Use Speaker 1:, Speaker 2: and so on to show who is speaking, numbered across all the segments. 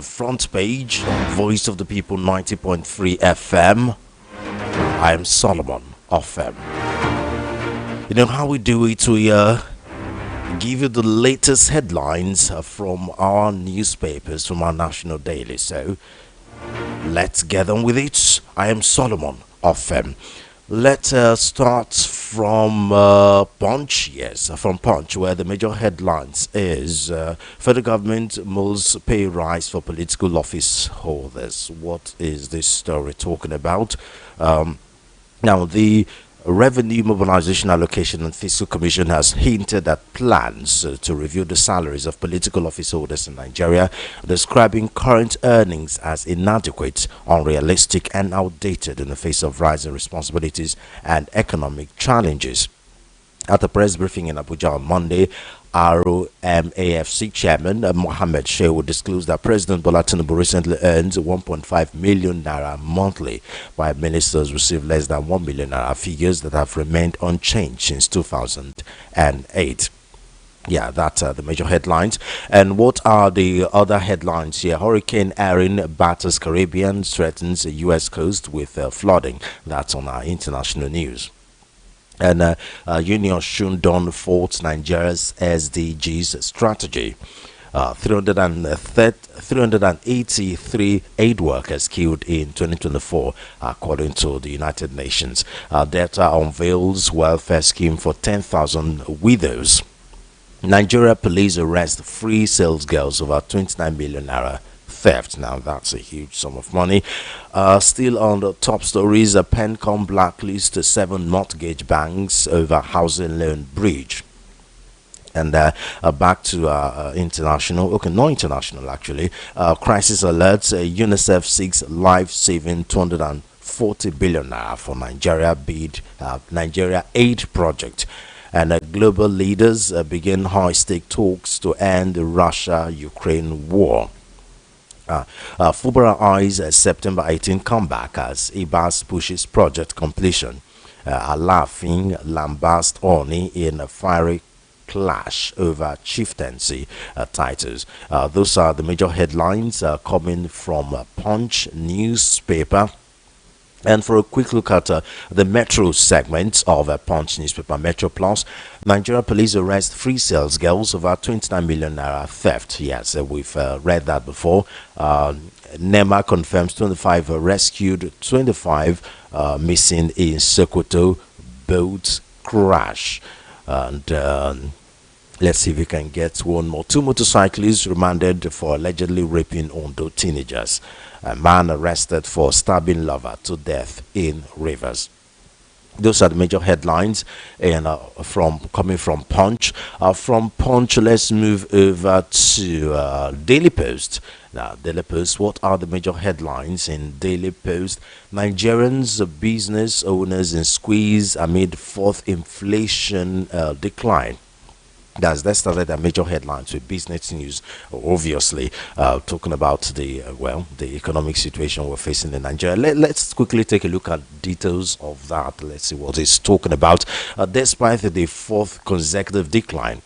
Speaker 1: front page, Voice of the People 90.3 FM. I am Solomon of them. You know how we do it? We give you the latest headlines from our newspapers, from our national daily. So let's get on with it. I am Solomon of them. Let's start from Punch. Yes, from Punch, where the major headlines is federal government mulls pay rise for political office holders. What is this story talking about? Now, the Revenue Mobilization Allocation and Fiscal Commission has hinted at plans to review the salaries of political office holders in Nigeria, describing current earnings as inadequate, unrealistic, and outdated in the face of rising responsibilities and economic challenges. At a press briefing in Abuja on Monday, ROMAFC chairman Mohammed Shehu disclosed that President Bola Tinubu recently earned 1.5 million naira monthly, while ministers received less than 1 million naira, figures that have remained unchanged since 2008. Yeah, that's the major headlines. And what are the other headlines here? Hurricane Erin batters Caribbean, threatens the U.S. coast with flooding. That's on our international news. And Union Shundon faults Nigeria's SDGs strategy. 383 aid workers killed in 2024, according to the United Nations. Data unveils welfare scheme for 10,000 widows. Nigeria police arrest three sales girls over 29 million naira theft. Now that's a huge sum of money. Still on the top stories, a Pencom blacklist 7 mortgage banks over housing loan breach. And back to international, okay, not international actually. Crisis alerts, UNICEF seeks life-saving 240 billion naira for Nigeria bid, Nigeria aid project. And global leaders begin high-stake talks to end the Russia-Ukraine war. Fubara eyes September 18 comeback as Ibas pushes project completion. Alafin lambast Oni in a fiery clash over chieftaincy titles. Those are the major headlines coming from Punch newspaper. And for a quick look at the Metro segment of Punch newspaper, Metro Plus, Nigeria police arrest 3 sales girls over 29 million naira theft. Yes, we've read that before. NEMA confirms 25 rescued, 25 missing in Sokoto boat crash. And let's see if we can get one more. 2 motorcyclists remanded for allegedly raping Ondo teenagers. A man arrested for stabbing lover to death in Rivers. Those are the major headlines, and coming from Punch. From Punch, let's move over to Daily Post. Now, Daily Post, what are the major headlines in Daily Post? Nigerians, business owners in squeeze amid fourth inflation decline. Let's start at the major headlines with business news. Obviously, talking about the economic situation we're facing in Nigeria. Let's quickly take a look at details of that. Let's see what it's talking about. Despite the 4th consecutive decline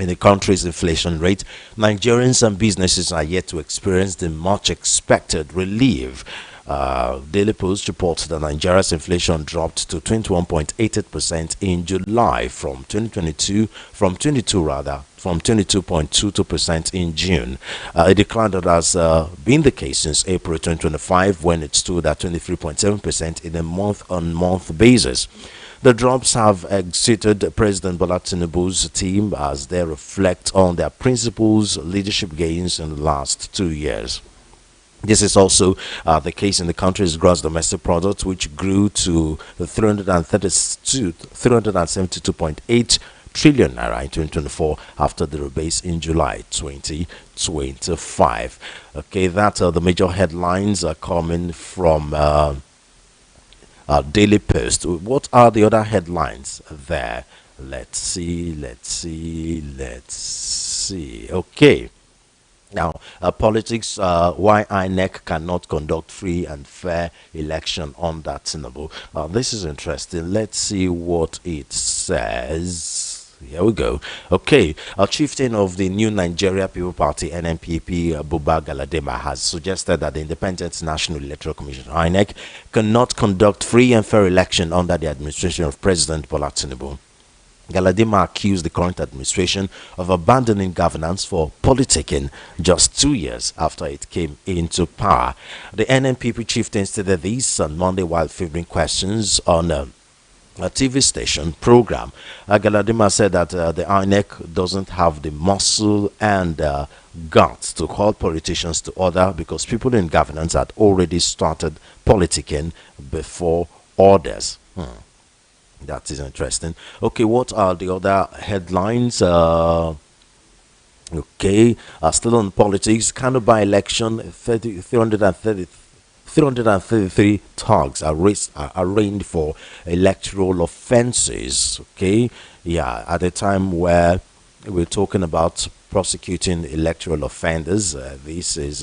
Speaker 1: in the country's inflation rate, Nigerians and businesses are yet to experience the much expected relief. Daily Post reports that Nigeria's inflation dropped to 21.88% in July from 22.22% in June. A decline that has been the case since April 2025, when it stood at 23.7% in a month-on-month basis. The drops have exited President Bola Tinubu's team as they reflect on their principles, leadership gains in the last 2 years. This is also the case in the country's gross domestic product, which grew to 372.8 trillion naira in 2024 after the rebase in July 2025. Okay, that's the major headlines are coming from Daily Post. What are the other headlines there? Let's see. Okay. Now, politics, why INEC cannot conduct free and fair election under Tinubu. This is interesting. Let's see what it says. Here we go. Okay, a chieftain of the New Nigeria People Party (NNPP), Buba Galadima, has suggested that the Independent National Electoral Commission (INEC) cannot conduct free and fair election under the administration of President Bola Tinubu. Galadima accused the current administration of abandoning governance for politicking just 2 years after it came into power. The NNPP chieftain stated this on Monday while fielding questions on a TV station program. Galadima said that the INEC doesn't have the muscle and guts to call politicians to order because people in governance had already started politicking before orders. That is interesting. Okay, what are the other headlines? Okay, still on politics. Kano by election, 333 thugs are arraigned for electoral offenses. Okay, yeah, at a time where we're talking about prosecuting electoral offenders, this is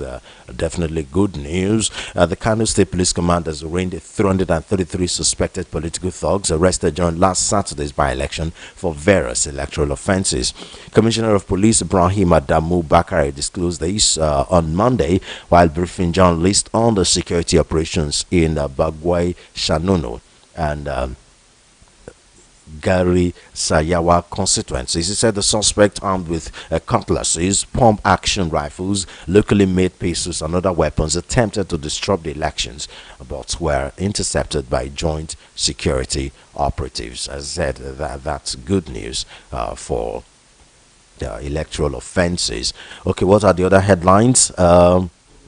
Speaker 1: definitely good news. The Kano State Police Command has arraigned 333 suspected political thugs arrested during last Saturday's by-election for various electoral offenses. Commissioner of Police Ibrahim Adamu Bakare disclosed this on Monday while briefing journalists on the security operations in Bagwai Shanono and Gari Sayawa constituencies. He said the suspect, armed with cutlasses, pump-action rifles, locally made pistols, and other weapons, attempted to disrupt the elections, but were intercepted by joint security operatives. As I said, that's good news for electoral offenses. Okay, what are the other headlines?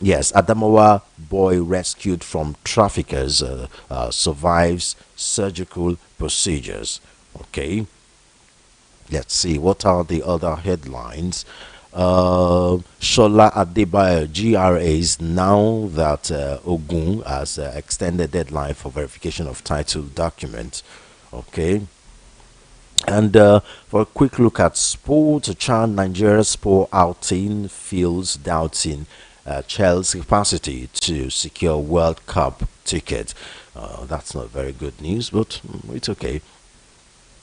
Speaker 1: Yes, Adamawa boy rescued from traffickers survives surgical procedures. Okay, let's see, what are the other headlines? Shola Adebayo GRAs now that Ogun has extended deadline for verification of title documents. Okay. And for a quick look at sport, Nigeria's sport outing feels doubts in Chelsea's capacity to secure World Cup ticket. That's not very good news, but it's okay.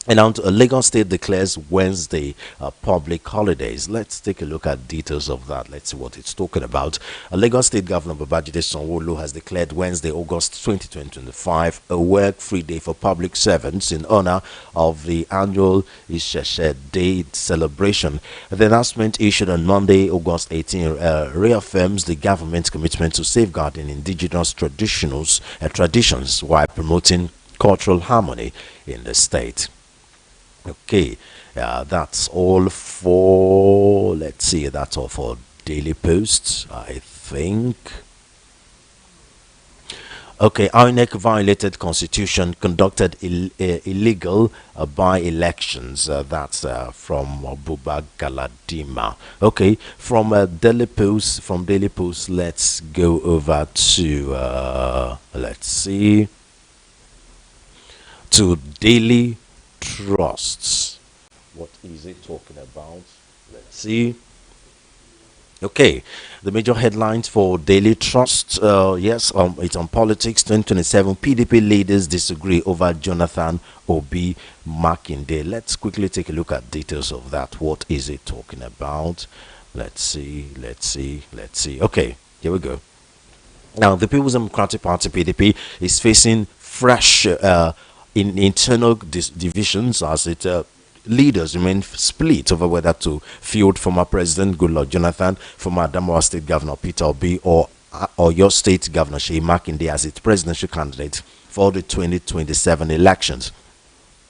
Speaker 1: And now Lagos State declares Wednesday public holidays. Let's take a look at details of that. Let's see what it's talking about. Lagos State Governor Babajide Sanwo-Olu has declared Wednesday, August 2025, a work-free day for public servants in honor of the annual Isheshe Day celebration. The announcement issued on Monday, August 18, reaffirms the government's commitment to safeguarding indigenous traditions while promoting cultural harmony in the state. Okay, that's all for, let's see, that's all for Daily Posts, I think. Okay, INEC violated constitution, conducted illegal by-elections. That's from Buba Galadima. Okay, from Daily Post, let's go over to, let's see, to Daily Trusts. What is it talking about? Let's see. Okay, the major headlines for Daily Trust. Yes, it's on politics. 2027 PDP leaders disagree over Jonathan Obi Makinde. Let's quickly take a look at details of that. What is it talking about? Let's see. Okay, here we go. Now, the People's Democratic Party (PDP) is facing fresh in internal divisions as it leaders remain split over whether to field former President Goodluck Jonathan, former Adamawa State Governor Peter Obi, or your State Governor Seyi Makinde as its presidential candidate for the 2027 elections.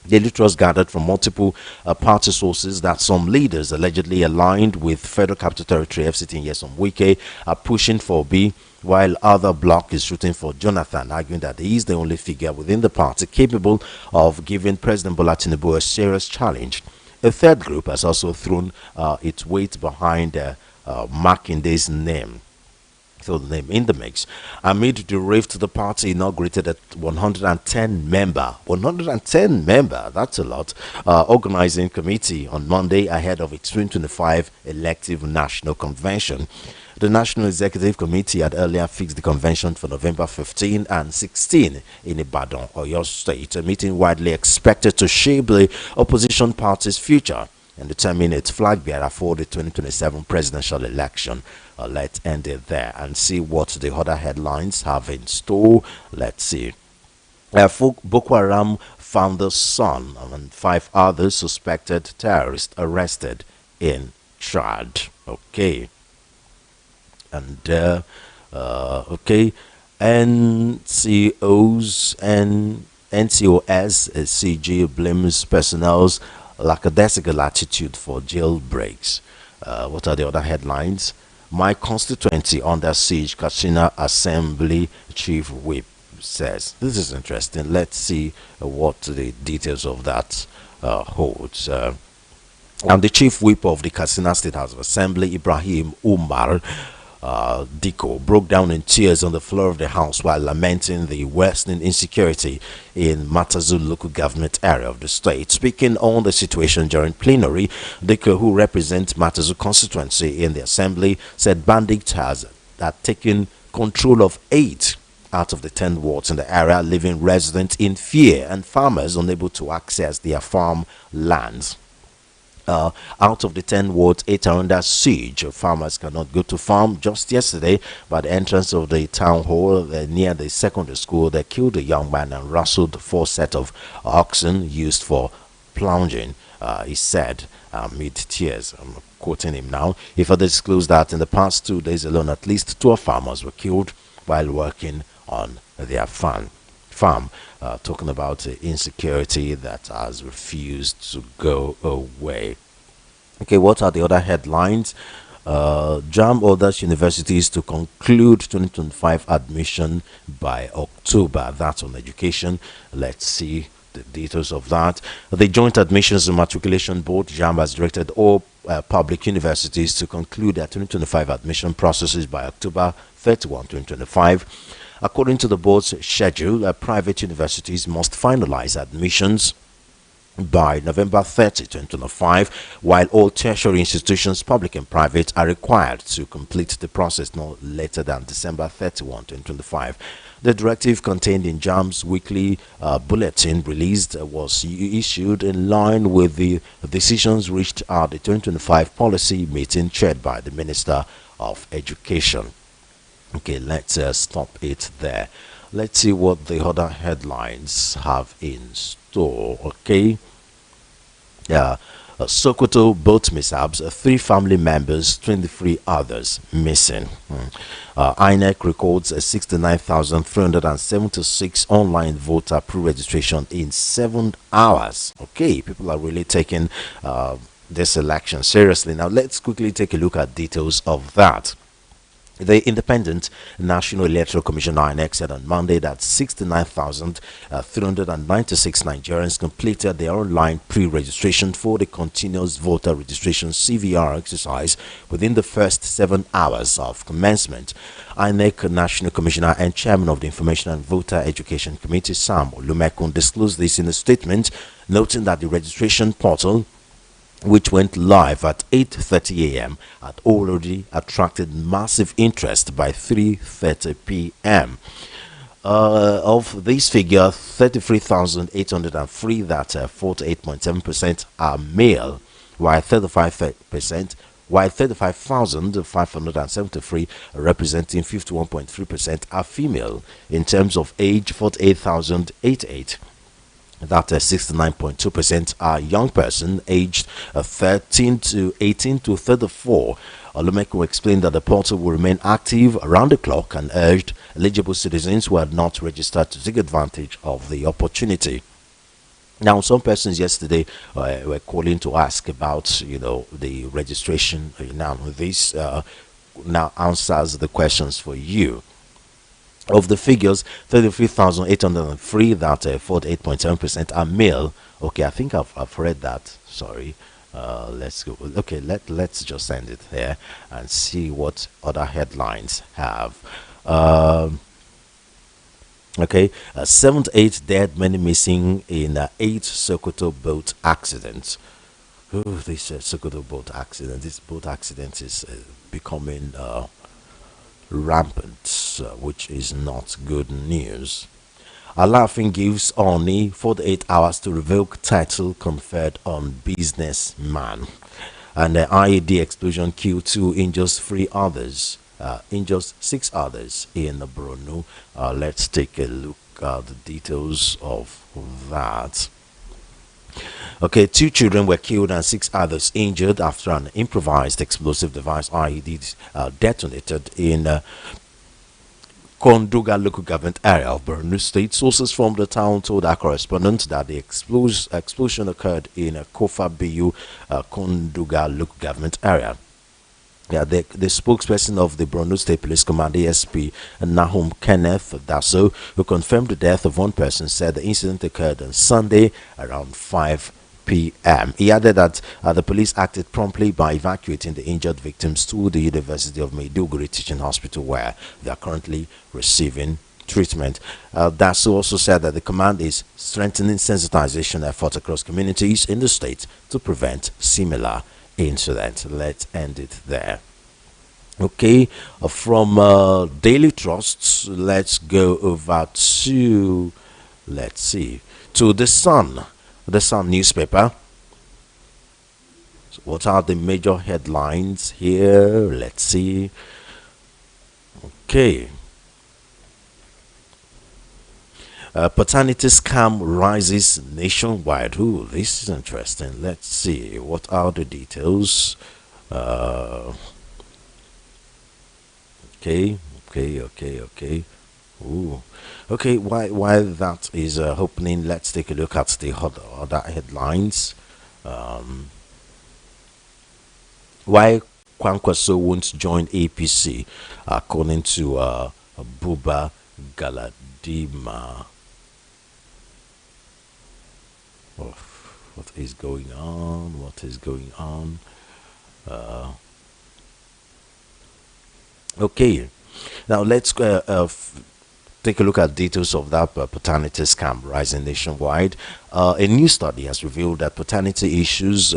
Speaker 1: Daily Trust gathered from multiple party sources that some leaders allegedly aligned with Federal Capital Territory FCT in Nyesom Wike are pushing for Obi, while other bloc is shooting for Jonathan, arguing that he is the only figure within the party capable of giving President Bola Tinubu a serious challenge. A third group has also thrown its weight behind Makinde's name. So the name in the mix. Amid the rift, the party inaugurated a 110 member, that's a lot, organizing committee on Monday ahead of its 2025 elective national convention. The National Executive Committee had earlier fixed the convention for November 15 and 16 in Ibadan, Oyo State, a meeting widely expected to shape the opposition party's future and determine its flag bearer for the 2027 presidential election. Let's end it there and see what the other headlines have in store. Let's see. Boko Haram founder's son and 5 others suspected terrorists arrested in Chad. Okay. And okay, NCOs and NCOS CG blames personnel's lackadaisical attitude for jailbreaks. What are the other headlines? My constituency under siege, Katsina Assembly Chief Whip says. This is interesting. Let's see what the details of that holds. And the Chief Whip of the Katsina State House of Assembly, Ibrahim Umar Diko, broke down in tears on the floor of the House while lamenting the worsening insecurity in Matazu local government area of the state. Speaking on the situation during plenary, Diko, who represents Matazu constituency in the Assembly, said bandits had taken control of 8 out of the 10 wards in the area, leaving residents in fear and farmers unable to access their farm lands. Out of the 10 wards, 8 are under siege. Farmers cannot go to farm. Just yesterday, by the entrance of the town hall near the secondary school, they killed a young man and rustled 4 sets of oxen used for plunging, he said, amid tears. I'm quoting him now. He further disclosed that in the past 2 days alone, at least 12 farmers were killed while working on their farm. Talking about insecurity that has refused to go away. Okay, what are the other headlines? JAM orders universities to conclude 2025 admission by October. That's on education. Let's see the details of that. The Joint Admissions and Matriculation Board, JAM, has directed all public universities to conclude their 2025 admission processes by October 31, 2025. According to the board's schedule, private universities must finalize admissions by November 30, 2025, while all tertiary institutions, public and private, are required to complete the process no later than December 31, 2025. The directive contained in JAM's weekly bulletin released was issued in line with the decisions reached at the 2025 policy meeting chaired by the Minister of Education. Okay, let's stop it there. Let's see what the other headlines have in store. Okay. Sokoto boat mishaps, 3 family members, 23 others missing. INEC records 69,376 online voter pre-registration in 7 hours. Okay, people are really taking this election seriously. Now let's quickly take a look at details of that. The Independent National Electoral Commission INEC said on Monday that 69,396 Nigerians completed their online pre-registration for the continuous voter registration CVR exercise within the first 7 hours of commencement. INEC National Commissioner and Chairman of the Information and Voter Education Committee, Sam Olumekun, disclosed this in a statement, noting that the registration portal, which went live at 8:30 a.m., had already attracted massive interest by 3:30 p.m. Of this figure, 33,803, that 48.7%, are male, while 35,573, representing 51.3%, are female. In terms of age, 48,088. That 69.2% are young person aged 13 to 18 to 34. Olumekun explained that the portal will remain active around the clock and urged eligible citizens who had not registered to take advantage of the opportunity. Now, some persons yesterday were calling to ask about, the registration. Now, this now answers the questions for you. Of the figures, 33,803, that 48.7%, are male. Okay, I think I've read that. Sorry. Let's go. Okay, let's just send it there and see what other headlines have. Okay, 78 dead, many missing in 8 Sokoto boat accidents. Oh, this Sokoto boat accident. This boat accident is becoming rampant, which is not good news. Alafin gives Oni 48 hours to revoke title conferred on businessman. And the IED explosion killed 2, injures 3 others, injures 6 others in Borno. Let's take a look at the details of that. Okay, 2 children were killed and 6 others injured after an improvised explosive device IED detonated in Konduga local government area of Borno State. Sources from the town told our correspondent that the explosion occurred in Kofa Biyu, Konduga local government area. Yeah, the spokesperson of the Borno State Police Command ASP Nahum Kenneth Dasso, who confirmed the death of one person, said the incident occurred on Sunday around 5 p.m. He added that the police acted promptly by evacuating the injured victims to the University of Maiduguri Teaching Hospital, where they are currently receiving treatment. Dasso also said that the command is strengthening sensitization efforts across communities in the state to prevent similar incidents. Let's end it there. Okay, from Daily Trusts, let's go over to, let's see, to the Sun newspaper. So what are the major headlines here? Let's see. Okay. Paternity scam rises nationwide. Ooh, this is interesting. Let's see. What are the details? Okay. Ooh. Okay, while that is opening, let's take a look at the other headlines. Why Kwankwaso won't join APC, according to Buba Galadima. Oh, what is going on? What is going on? Okay, now let's take a look at details of that paternity scam rising nationwide. A new study has revealed that paternity issues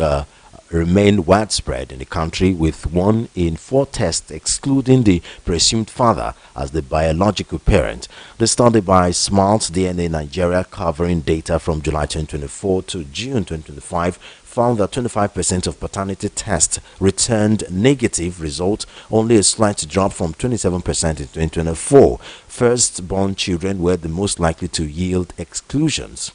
Speaker 1: remain widespread in the country, with 1 in 4 tests excluding the presumed father as the biological parent. The study by Smart DNA Nigeria, covering data from July 2024 to June 2025, found that 25% of paternity tests returned negative results, only a slight drop from 27% in 2024. Firstborn children were the most likely to yield exclusions,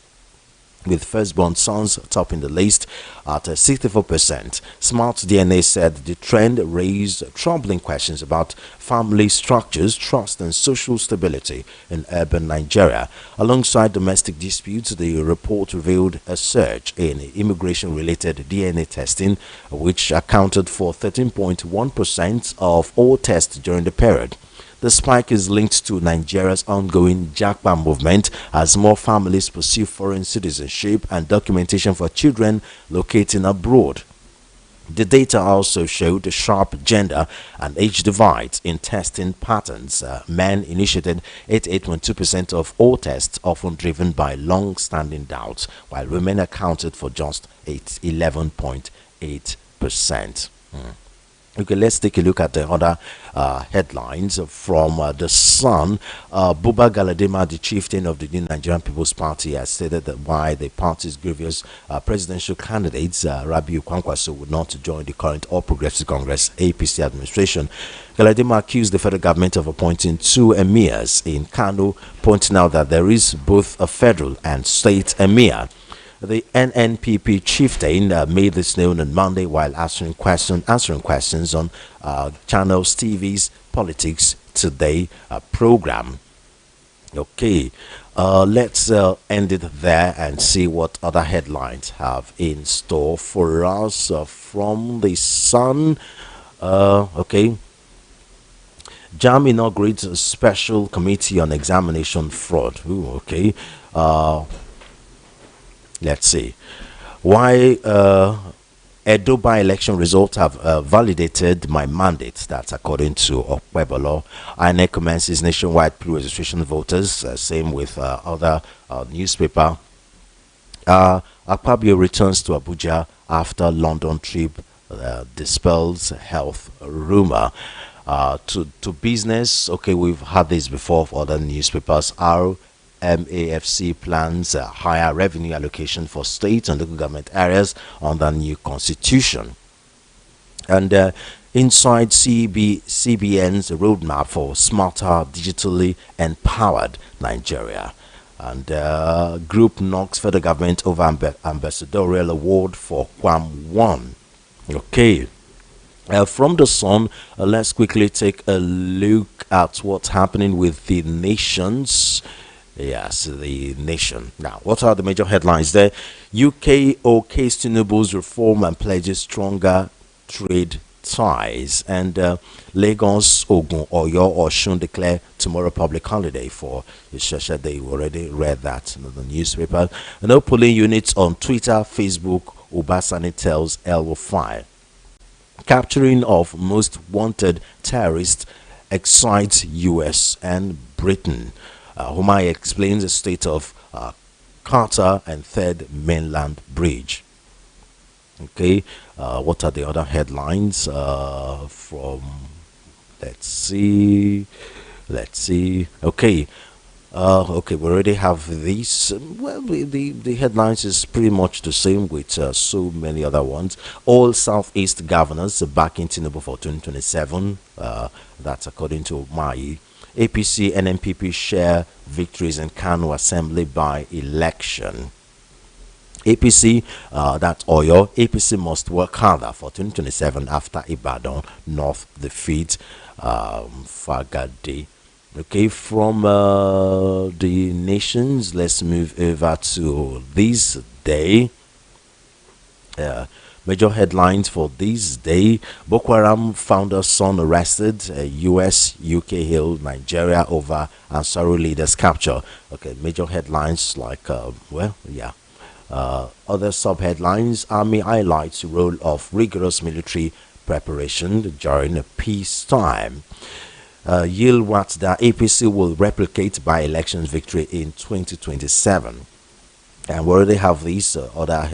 Speaker 1: with firstborn sons topping the list at 64%. Smart DNA said the trend raised troubling questions about family structures, trust, and social stability in urban Nigeria. Alongside domestic disputes, the report revealed a surge in immigration-related DNA testing, which accounted for 13.1% of all tests during the period. The spike is linked to Nigeria's ongoing Japa movement as more families pursue foreign citizenship and documentation for children locating abroad. The data also showed a sharp gender and age divides in testing patterns. Men initiated 88.2% of all tests, often driven by long-standing doubts, while women accounted for just 11.8%. Okay, let's take a look at the other headlines from the Sun. Buba Galadima, the chieftain of the New Nigerian People's Party, has stated that why the party's previous presidential candidates, Rabiu Kwankwaso, would not join the current All Progressive Congress APC administration. Galadima accused the federal government of appointing 2 emirs in Kano, pointing out that there is both a federal and state emir. The NNPP chieftain made this known on Monday while answering questions on Channels TV's Politics Today program. Okay, let's end it there and see what other headlines have in store for us from the Sun. Okay. JAM inaugurates a special committee on examination fraud. Ooh, okay. Let's see. Why Edo by-election results have validated my mandate. That's according to Okwebolo. INEC commences nationwide pre-registration voters. Same with other newspaper. Akpabio returns to Abuja after London trip, dispels health rumor. To business. Okay, we've had this before for other newspapers. RMAFC plans higher revenue allocation for state and local government areas under new constitution. And inside CBN's roadmap for smarter, digitally empowered Nigeria. And group knocks federal government over ambassadorial award for Kwam 1. Okay. From the Sun, let's quickly take a look at what's happening with the nations. Yes, the nation. Now, what are the major headlines there? UK okays Tinubu's reform and pledges stronger trade ties. And Lagos, Ogun, Oyo, Osun declare tomorrow public holiday for Ishesha Day. We already read that in the newspaper. No polling units on Twitter, Facebook. Obasani tells El Rufai. Capturing of most wanted terrorists excites US and Britain. Humai explains the state of Qatar and third mainland bridge. Okay, what are the other headlines from? Let's see. Okay. Okay, we already have these. Well, the headlines is pretty much the same with so many other ones. All Southeast governors backing Tinubu for 2027. That's according to Mai. APC and NPP share victories in Kano Assembly by election. APC, that's Oyo. APC must work harder for 2027 after Ibadan North defeat Fagade. Okay, from the nations, let's move over to this day. Major headlines for this day: Boko Haram founder son arrested, US, UK hail Nigeria over Ansari leaders capture. Okay, major headlines like, other sub-headlines: Army highlights role of rigorous military preparation during peacetime. Yield what the APC will replicate by elections victory in 2027. And we already have these other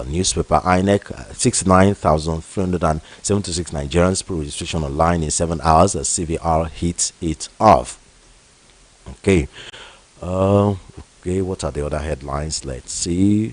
Speaker 1: newspaper. INEC 69,376 Nigerians put registration online in 7 hours as CVR hits it off. Okay. Okay, what are the other headlines? Let's see.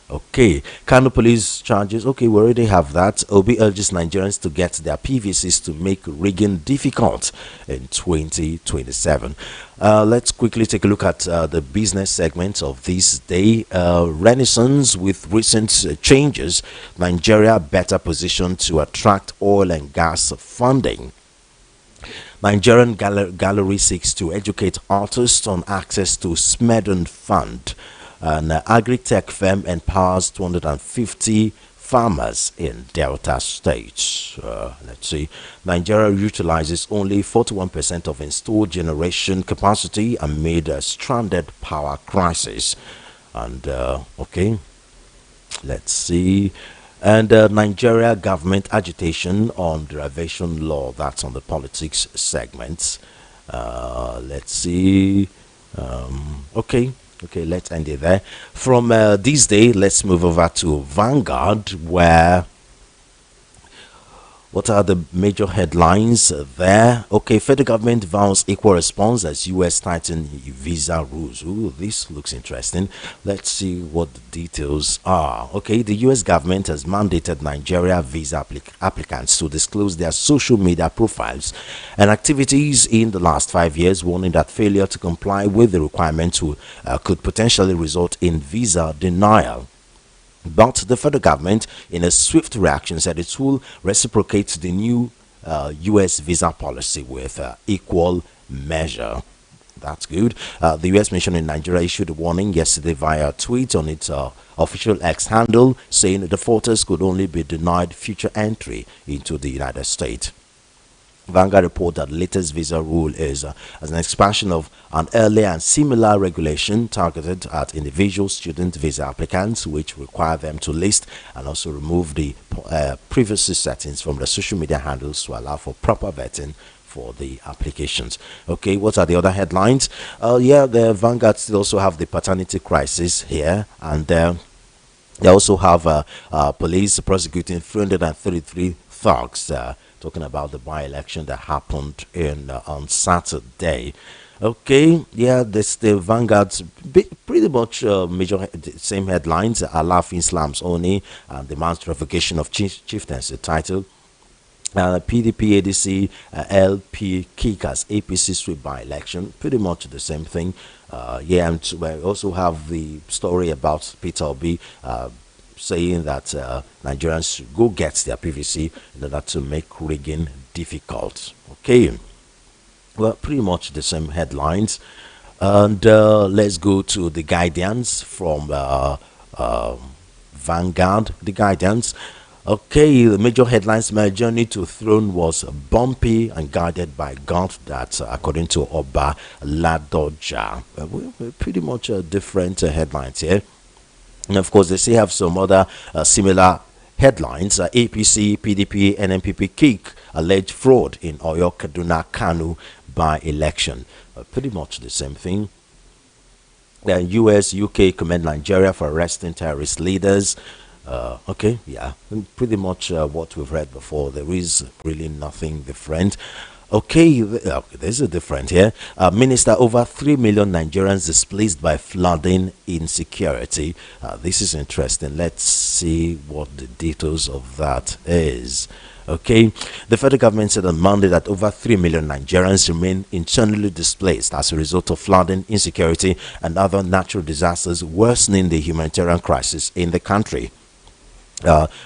Speaker 1: Okay, Kano police charges. Okay, we already have that. Obi urges Nigerians to get their PVCs to make rigging difficult in 2027. Let's quickly take a look at the business segment of this day. Renaissance with recent changes. Nigeria better positioned to attract oil and gas funding. Nigerian gallery seeks to educate artists on access to Smedon Fund. An agri-tech firm empowers 250 farmers in Delta State. Let's see. Nigeria utilizes only 41% of installed generation capacity amid a stranded power crisis. And okay, let's see. And Nigeria government agitation on derivation law. That's on the politics segment. Let's see. Okay, let's end it there. From this day, let's move over to Vanguard, where what are the major headlines there? Okay, federal government vows equal response as US tighten visa rules. Ooh, this looks interesting. Let's see what the details are. Okay, the US government has mandated Nigeria visa applicants to disclose their social media profiles and activities in the last 5 years, warning that failure to comply with the requirement could potentially result in visa denial. But the federal government, in a swift reaction, said it will reciprocate the new U.S. visa policy with equal measure. That's good. The U.S. mission in Nigeria issued a warning yesterday via a tweet on its official X handle, saying the defaulters could only be denied future entry into the United States. Vanguard report that the latest visa rule is as an expansion of an earlier and similar regulation targeted at individual student visa applicants, which require them to list and also remove the privacy settings from the social media handles to allow for proper vetting for the applications. Okay, what are the other headlines? The Vanguard still also have the paternity crisis here, and they also have police prosecuting 333 thugs. Talking about the by-election that happened in on Saturday. Okay, yeah, this the Vanguard's pretty much same headlines. Alaf Islam's Oni and demands revocation of chieftaincy title. PDP ADC LP kickers APC sweep by election, pretty much the same thing. Yeah, and we also have the story about Peter Obi saying that Nigerians should go get their PVC in order to make rigging difficult. Okay, well, pretty much the same headlines. And let's go to the guidance from Vanguard. The guidance. Okay, the major headlines. My journey to throne was bumpy and guided by God. That, according to Oba Ladoja. We're pretty much different headlines here. And of course, they still have some other similar headlines. APC, PDP, NNPP kick alleged fraud in Oyo Kaduna Kanu by election. Pretty much the same thing. US, UK commend Nigeria for arresting terrorist leaders. Okay, yeah, pretty much what we've read before. There is really nothing different. Okay, there's a different here. Minister, over 3 million Nigerians displaced by flooding insecurity. This is interesting. Let's see what the details of that is. Okay, the federal government said on Monday that over 3 million Nigerians remain internally displaced as a result of flooding, insecurity, and other natural disasters, worsening the humanitarian crisis in the country.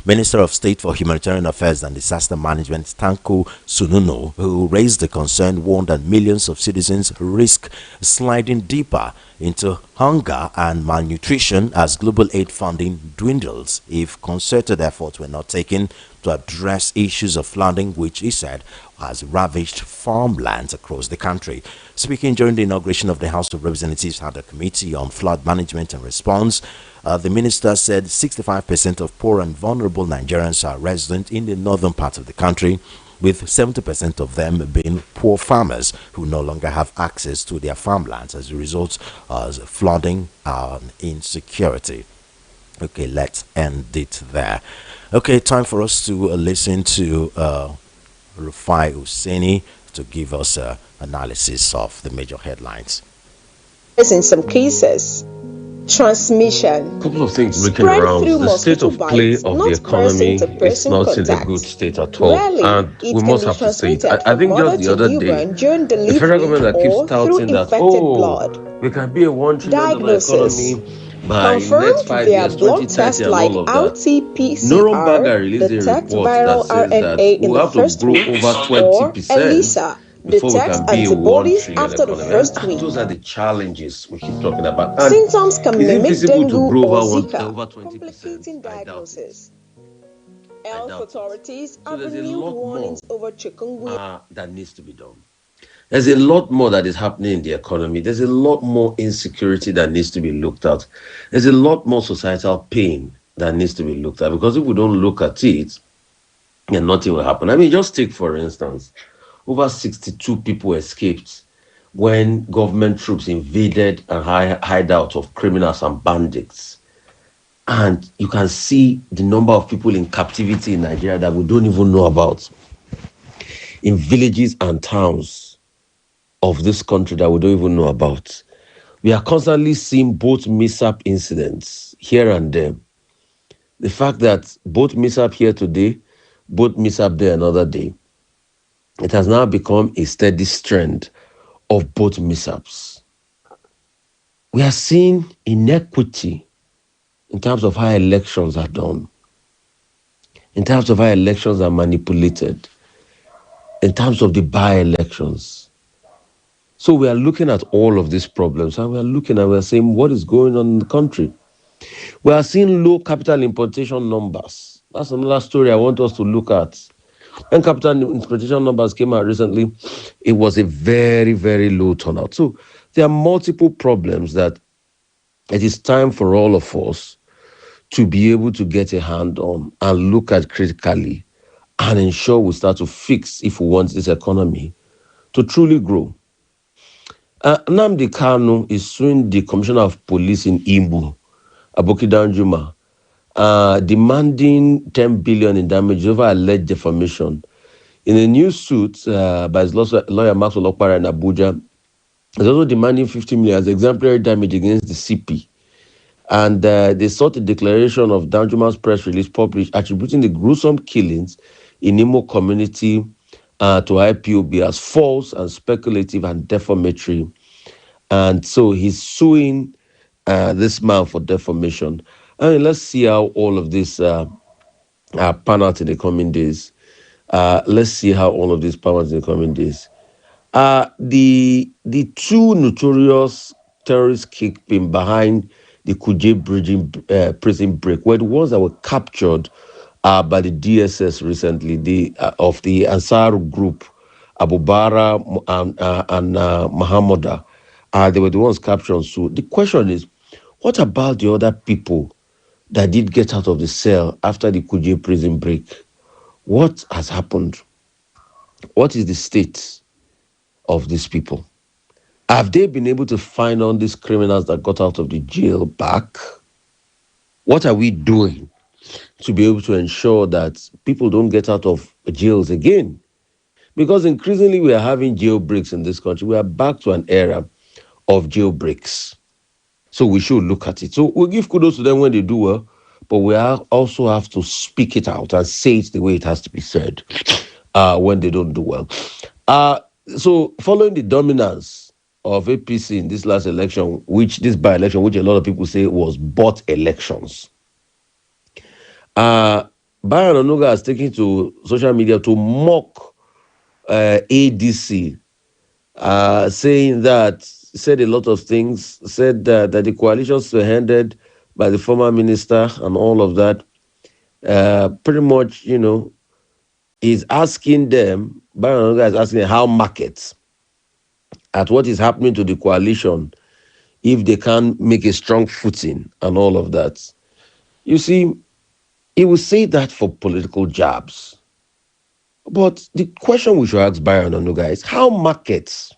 Speaker 1: Minister of State for Humanitarian Affairs and Disaster Management Tanko Sununo, who raised the concern, warned that millions of citizens risk sliding deeper into hunger and malnutrition as global aid funding dwindles if concerted efforts were not taken to address issues of flooding, which he said has ravaged farmlands across the country. Speaking during the inauguration of the House of Representatives at the Committee on Flood Management and Response, the minister said 65% of poor and vulnerable Nigerians are resident in the northern part of the country, with 70% of them being poor farmers who no longer have access to their farmlands as a result of flooding and insecurity. Okay, let's end it there. Okay, time for us to listen to Rufai Oseni to give us an analysis of the major headlines.
Speaker 2: In some cases, transmission.
Speaker 3: A couple of things looking around. The state of play of the economy is not in a good state at all. And we must have to say it. I think just the other day, the federal government that keeps touting that, we can be a $1 trillion economy by next 5 years, 2030 and all of that. Nuremberg released a report that says that we'll have to grow over 20%. Before we can be a $1 trillion
Speaker 2: after the
Speaker 3: economy.
Speaker 2: first week.
Speaker 3: Those are the challenges we keep talking about.
Speaker 2: And symptoms can mimic dengue or Zika,
Speaker 3: over 20%.
Speaker 2: complicating diagnosis. Health authorities
Speaker 3: So
Speaker 2: have
Speaker 3: there's a
Speaker 2: renewed
Speaker 3: lot
Speaker 2: warnings over chikungunya.
Speaker 3: that needs to be done. There's a lot more that is happening in the economy. There's a lot more insecurity that needs to be looked at. There's a lot more societal pain that needs to be looked at, because if we don't look at it, then nothing will happen. I mean, just take, for instance, over 62 people escaped when government troops invaded a hideout of criminals and bandits. And you can see the number of people in captivity in Nigeria that we don't even know about, in villages and towns of this country that we don't even know about. We are constantly seeing both mishap incidents here and there. The fact that both mishap here today, both mishap there another day, it has now become a steady trend of both mishaps. We are seeing inequity in terms of how elections are done, in terms of how elections are manipulated, in terms of the by-elections. So we are looking at all of these problems, and we are looking and we are saying, what is going on in the country? We are seeing low capital importation numbers. That's another story I want us to look at. When capital importation numbers came out recently, it was a very, very low turnout. So there are multiple problems that it is time for all of us to be able to get a hand on and look at critically and ensure we start to fix if we want this economy to truly grow. Nnamdi Kanu is suing the Commissioner of Police in Imo, Aboki Danjuma, demanding 10 billion in damages over alleged defamation. In a new suit by his lawyer Maxwell Okpara in Abuja, he's also demanding 50 million as exemplary damage against the CP. And they sought a declaration of Danjuma's press release published attributing the gruesome killings in Imo community to IPOB as false and speculative and defamatory. And so he's suing this man for defamation. I mean, let's see how all of this pan out in the coming days. Let's see how all of this pan out in the coming days. The two notorious terrorist kingpin behind the Kuje prison break were the ones that were captured by the DSS recently, of the Ansar group, Abu Bara and Mahamoda. They were the ones captured. So the question is, what about the other people that did get out of the cell after the Kuje prison break? What has happened? What is the state of these people? Have they been able to find all these criminals that got out of the jail back? What are we doing to be able to ensure that people don't get out of jails again? Because increasingly we are having jailbreaks in this country. We are back to an era of jailbreaks. So we should look at it. So we'll give kudos to them when they do well, but we also have to speak it out and say it the way it has to be said when they don't do well. So following the dominance of APC in this last election, this by-election, which a lot of people say was bought elections, Bayan Onuga has taken to social media to mock ADC, said a lot of things, said that the coalitions were handed by the former minister and all of that. Pretty much, is asking them, Bayan Onuga is asking them how markets at what is happening to the coalition if they can make a strong footing and all of that. You see, he will say that for political jabs. But the question we should ask Bayan Onuga is how markets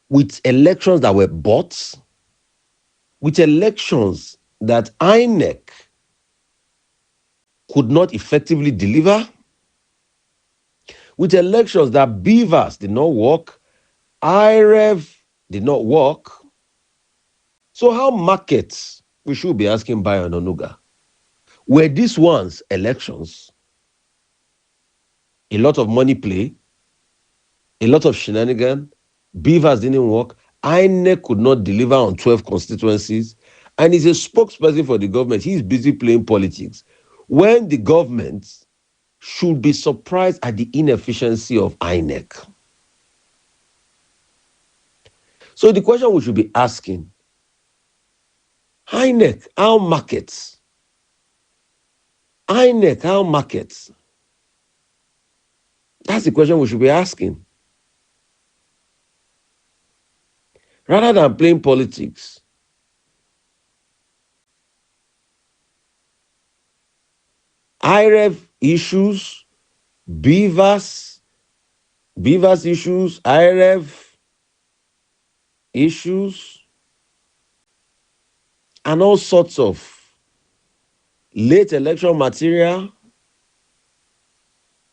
Speaker 3: with elections that were bought, with elections that INEC could not effectively deliver, with elections that Beavers did not work, IREV did not work. So how markets, we should be asking Bayan Onuga, were these ones elections? A lot of money play, a lot of shenanigans, Beavers didn't work, INEC could not deliver on 12 constituencies, and he's a spokesperson for the government. He's busy playing politics. When the government should be surprised at the inefficiency of INEC. So the question we should be asking, INEC, our markets? INEC, our markets? That's the question we should be asking. Rather than playing politics. IREV issues, Beavers issues, IREV issues, and all sorts of late election material,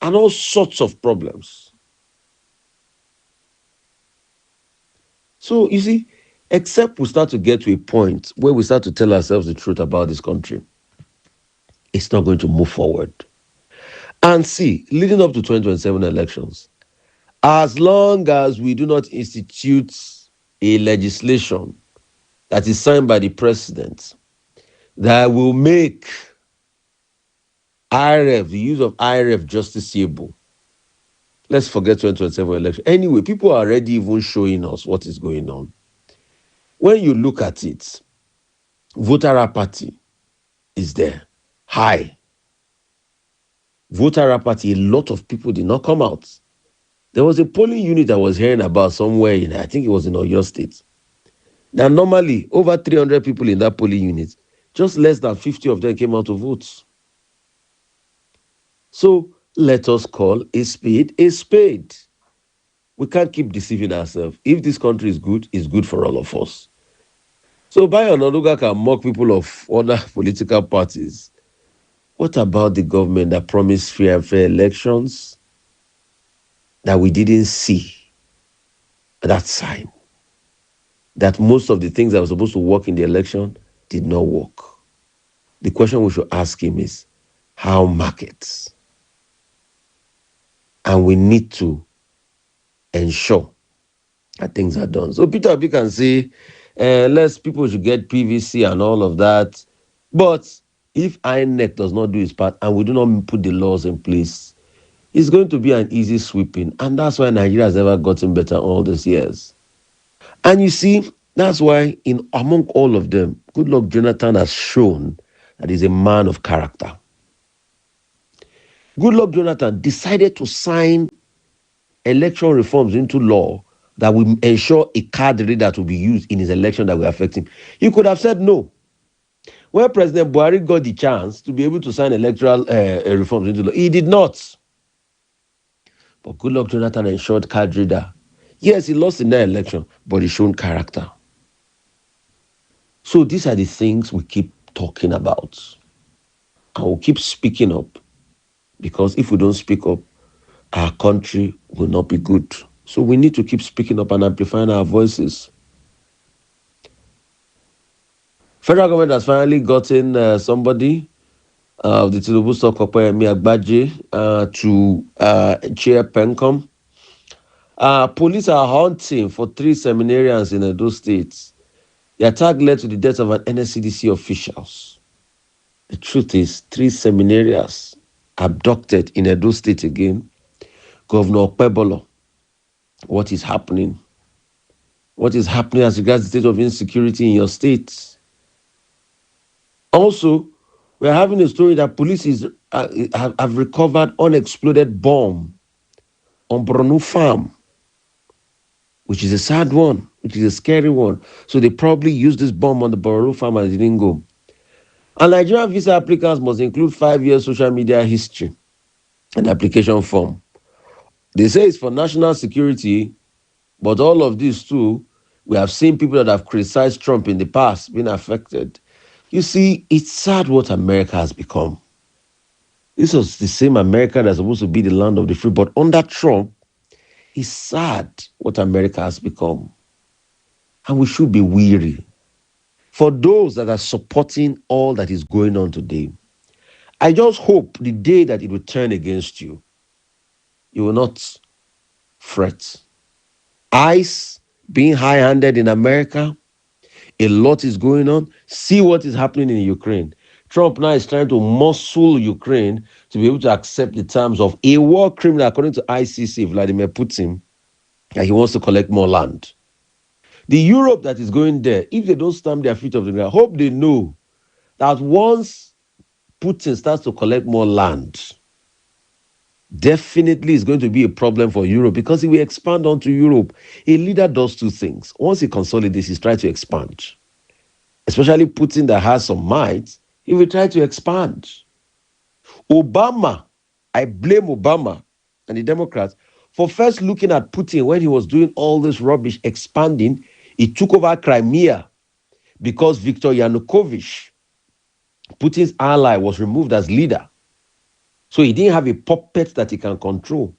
Speaker 3: and all sorts of problems. So, you see, except we start to get to a point where we start to tell ourselves the truth about this country, it's not going to move forward. And see, leading up to 2027 elections, as long as we do not institute a legislation that is signed by the president that will make IREF, the use of IREF, justiciable, let's forget 2027 election. Anyway, people are already even showing us what is going on. When you look at it, voter apathy is there, high. Voter apathy, a lot of people did not come out. There was a polling unit I was hearing about somewhere in, I think it was in Oyo State. Now, normally, over 300 people in that polling unit, just less than 50 of them came out to vote. So let us call a spade a spade. We can't keep deceiving ourselves. If this country is good, it's good for all of us. So Bayo Onanuga can mock people of other political parties. What about the government that promised free and fair elections that we didn't see that sign? That most of the things that were supposed to work in the election did not work. The question we should ask him is, how markets? And we need to ensure that things are done. So Peter Obi can say, less people should get PVC and all of that. But if INEC does not do its part and we do not put the laws in place, it's going to be an easy sweeping. And that's why Nigeria has never gotten better all these years. And you see, that's why among all of them, Goodluck Jonathan has shown that he's a man of character. Goodluck Jonathan decided to sign election reforms into law that will ensure a card reader to be used in his election that will affect him. He could have said no. When President Buhari got the chance to be able to sign electoral reforms into law, he did not. But Goodluck Jonathan ensured card reader. Yes, he lost in that election, but he showed character. So these are the things we keep talking about. And we'll keep speaking up. Because if we don't speak up, our country will not be good. So we need to keep speaking up and amplifying our voices. Federal government has finally gotten somebody, the Tinubu stock Opeyemi Agbaje, to chair PENCOM. Police are hunting for 3 seminarians in Edo State. The attack led to the death of an NSCDC officials. The truth is, 3 seminarians abducted in Edo State again. Governor Okpebolo, what is happening? What is happening as regards the state of insecurity in your state? Also, we are having a story that police have recovered unexploded bomb on Borno farm, which is a sad one, which is a scary one. So they probably used this bomb on the Borno farm and it didn't go. And Nigerian visa applicants must include 5 years social media history and application form. They say it's for national security, but all of this too, we have seen people that have criticized Trump in the past being affected. You see, it's sad what America has become. This was the same America that's supposed to be the land of the free, but under Trump, it's sad what America has become. And we should be weary. For those that are supporting all that is going on today, I just hope the day that it will turn against you, you will not fret. ICE being high-handed in America, a lot is going on. See what is happening in Ukraine. Trump now is trying to muscle Ukraine to be able to accept the terms of a war criminal, according to ICC, Vladimir Putin, and he wants to collect more land. The Europe that is going there, if they don't stamp their feet off the ground, I hope they know that once Putin starts to collect more land, definitely is going to be a problem for Europe because he will expand onto Europe. A leader does 2 things. Once he consolidates, he's trying to expand. Especially Putin that has some might, he will try to expand. Obama, I blame Obama and the Democrats for first looking at Putin when he was doing all this rubbish, expanding. He took over Crimea because Viktor Yanukovych, Putin's ally, was removed as leader. So he didn't have a puppet that he can control.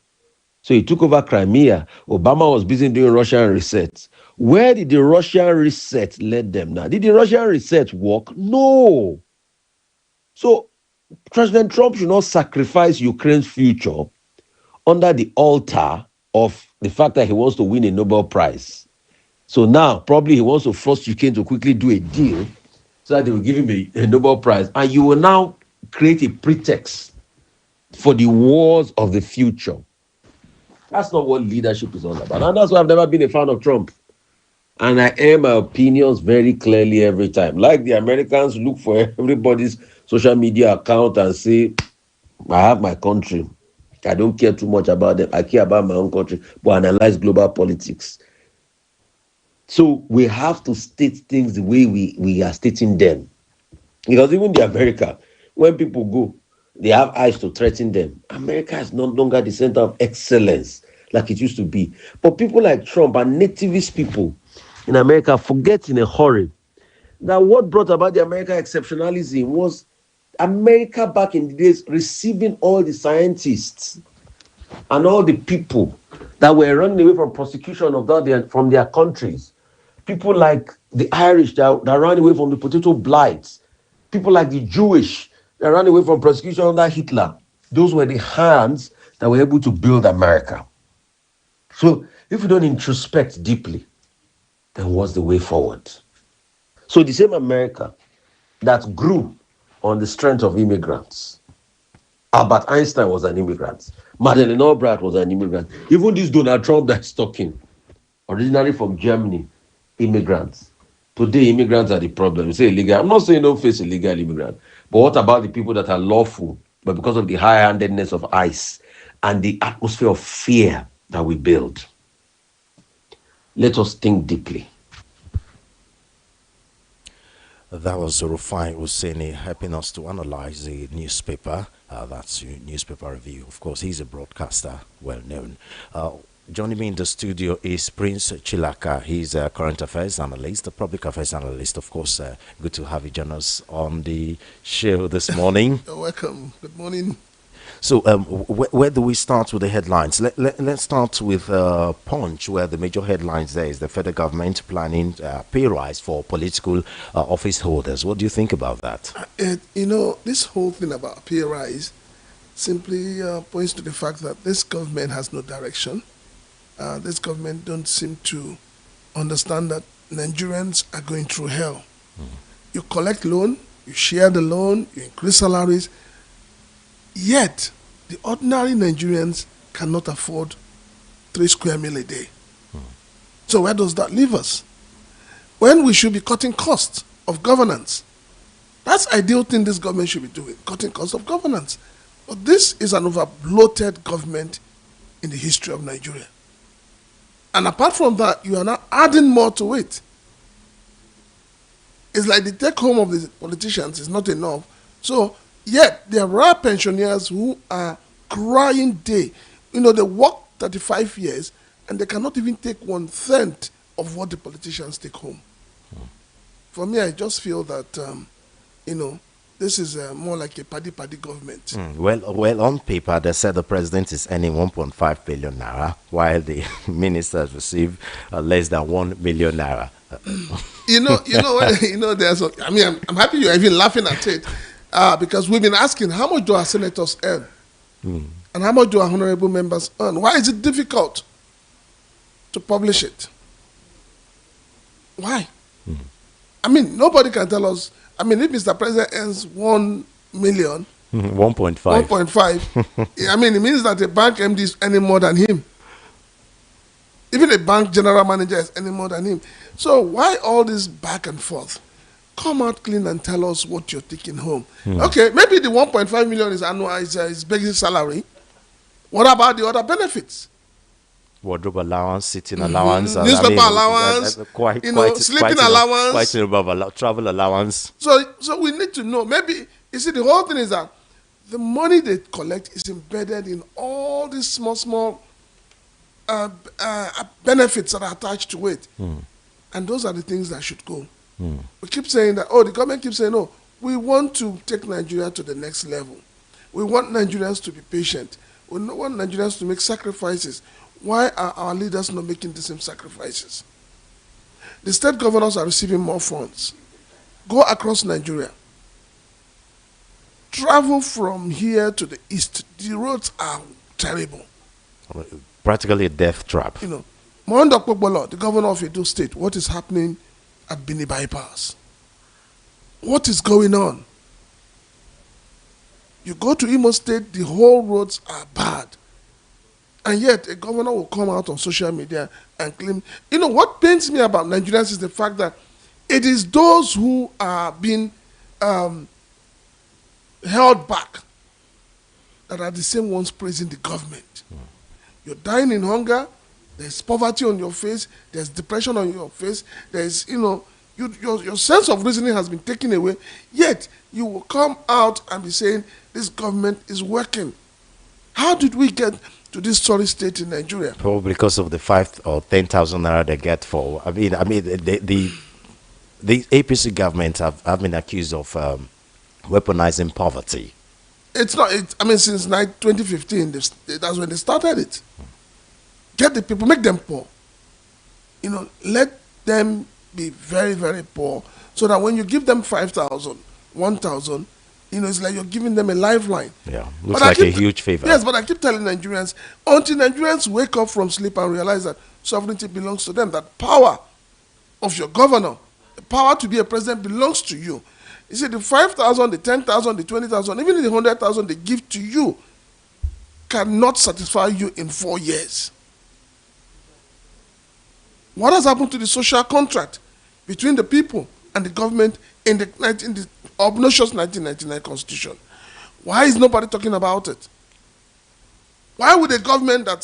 Speaker 3: So he took over Crimea. Obama was busy doing Russian reset. Where did the Russian reset lead them now? Did the Russian reset work? No. So President Trump should not sacrifice Ukraine's future under the altar of the fact that he wants to win a Nobel Prize. So now probably he wants to force Ukraine to quickly do a deal so that they will give him a Nobel Prize. And you will now create a pretext for the wars of the future. That's not what leadership is all about. And that's why I've never been a fan of Trump. And I air my opinions very clearly every time. Like the Americans look for everybody's social media account and say, I have my country. I don't care too much about them. I care about my own country, but analyze global politics. So we have to state things the way we are stating them. Because even the America, when people go, they have eyes to threaten them. America is no longer the center of excellence like it used to be. But people like Trump and nativist people in America forget in a hurry that what brought about the American exceptionalism was America back in the days receiving all the scientists and all the people that were running away from prosecution from their countries. People like the Irish that ran away from the potato blights. People like the Jewish that ran away from persecution under Hitler. Those were the hands that were able to build America. So if we don't introspect deeply, then what's the way forward? So the same America that grew on the strength of immigrants. Albert Einstein was an immigrant. Madeleine Albright was an immigrant. Even this Donald Trump that's talking, originally from Germany, immigrants. Today, immigrants are the problem. You say illegal. I'm not saying don't face illegal immigrants. But what about the people that are lawful, but because of the high-handedness of ICE and the atmosphere of fear that we build? Let us think deeply.
Speaker 1: That was Rufai Oseni helping us to analyze the newspaper. That's your newspaper review. Of course, he's a broadcaster, well known. Joining me in the studio is Prince Chilaka. He's a current affairs analyst, a public affairs analyst. Of course, good to have you join us on the show this morning.
Speaker 4: You're welcome. Good morning.
Speaker 1: So, where do we start with the headlines? Let's start with Punch, where the major headlines there is the federal government planning pay rise for political office holders. What do you think about that?
Speaker 4: This whole thing about pay rise simply points to the fact that this government has no direction. This government don't seem to understand that Nigerians are going through hell. You collect loan, you share the loan, you increase salaries, yet the ordinary Nigerians cannot afford 3 square meal a day. So where does that leave us? When we should be cutting costs of governance. That's the ideal thing this government should be doing, cutting costs of governance. But this is an over-bloated government in the history of Nigeria. And apart from that, you are now adding more to it. It's like the take-home of the politicians is not enough. So, yet, there are pensioners who are crying day. They work 35 years and they cannot even take 1/10 of what the politicians take home. For me, I just feel that, this is more like a paddy government.
Speaker 1: Well, on paper, they said the president is earning 1.5 billion naira, while the ministers receive less than 1 million naira.
Speaker 4: I'm happy you're even laughing at it. Because we've been asking, how much do our senators earn? And how much do our honorable members earn? Why is it difficult to publish it? Why? Nobody can tell us. If Mr. President earns 1 million,
Speaker 1: 1.5.
Speaker 4: It means that a bank MD is earning more than him. Even a bank general manager is earning more than him. So why all this back and forth? Come out clean and tell us what you're taking home. Okay, maybe the 1.5 million is annual, is basic salary. What about the other benefits?
Speaker 1: Wardrobe allowance, sitting allowance,
Speaker 4: newspaper allowance, sleeping allowance,
Speaker 1: travel allowance.
Speaker 4: So we need to know. Maybe, the whole thing is that the money they collect is embedded in all these small benefits that are attached to it. And those are the things that should go. We keep saying that, the government keeps saying, no, we want to take Nigeria to the next level. We want Nigerians to be patient. We want Nigerians to make sacrifices. Why are our leaders not making the same sacrifices? The state governors are receiving more funds. Go across Nigeria. Travel from here to the east. The roads are terrible.
Speaker 1: Practically a death trap.
Speaker 4: Mondo Kpokbolo, the governor of Edo State, what is happening at Bini Bypass? What is going on? You go to Imo State, the whole roads are bad. And yet, a governor will come out on social media and claim. What pains me about Nigerians is the fact that it is those who are being held back that are the same ones praising the government. You're dying in hunger. There's poverty on your face. There's depression on your face. There's, your sense of reasoning has been taken away. Yet, you will come out and be saying, this government is working. How did we get to this sorry state in Nigeria?
Speaker 1: Probably because of the 5,000 or 10,000 naira they get for. the APC government have been accused of weaponizing poverty.
Speaker 4: It's not. I mean, since 2015, that's when they started it. Get the people, make them poor. Let them be very, very poor, so that when you give them 5,000, 1,000, it's like you're giving them a lifeline.
Speaker 1: Yeah, looks like a huge favor.
Speaker 4: Yes, but I keep telling Nigerians, until Nigerians wake up from sleep and realize that sovereignty belongs to them, that power of your governor, the power to be a president belongs to you. You see, the 5,000, the 10,000, the 20,000, even the 100,000 they give to you cannot satisfy you in 4 years. What has happened to the social contract between the people and the government in the obnoxious 1999 Constitution? Why is nobody talking about it? Why would a government that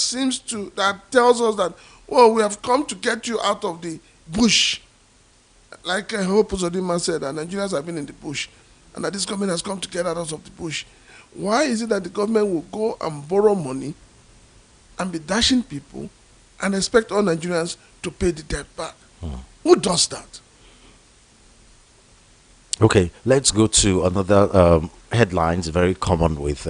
Speaker 4: tells us that, we have come to get you out of the bush, like Hope Uzodinma said, that Nigerians have been in the bush, and that this government has come to get us out of the bush. Why is it that the government will go and borrow money and be dashing people and expect all Nigerians to pay the debt back? Who does that?
Speaker 1: Okay, let's go to another headlines very common with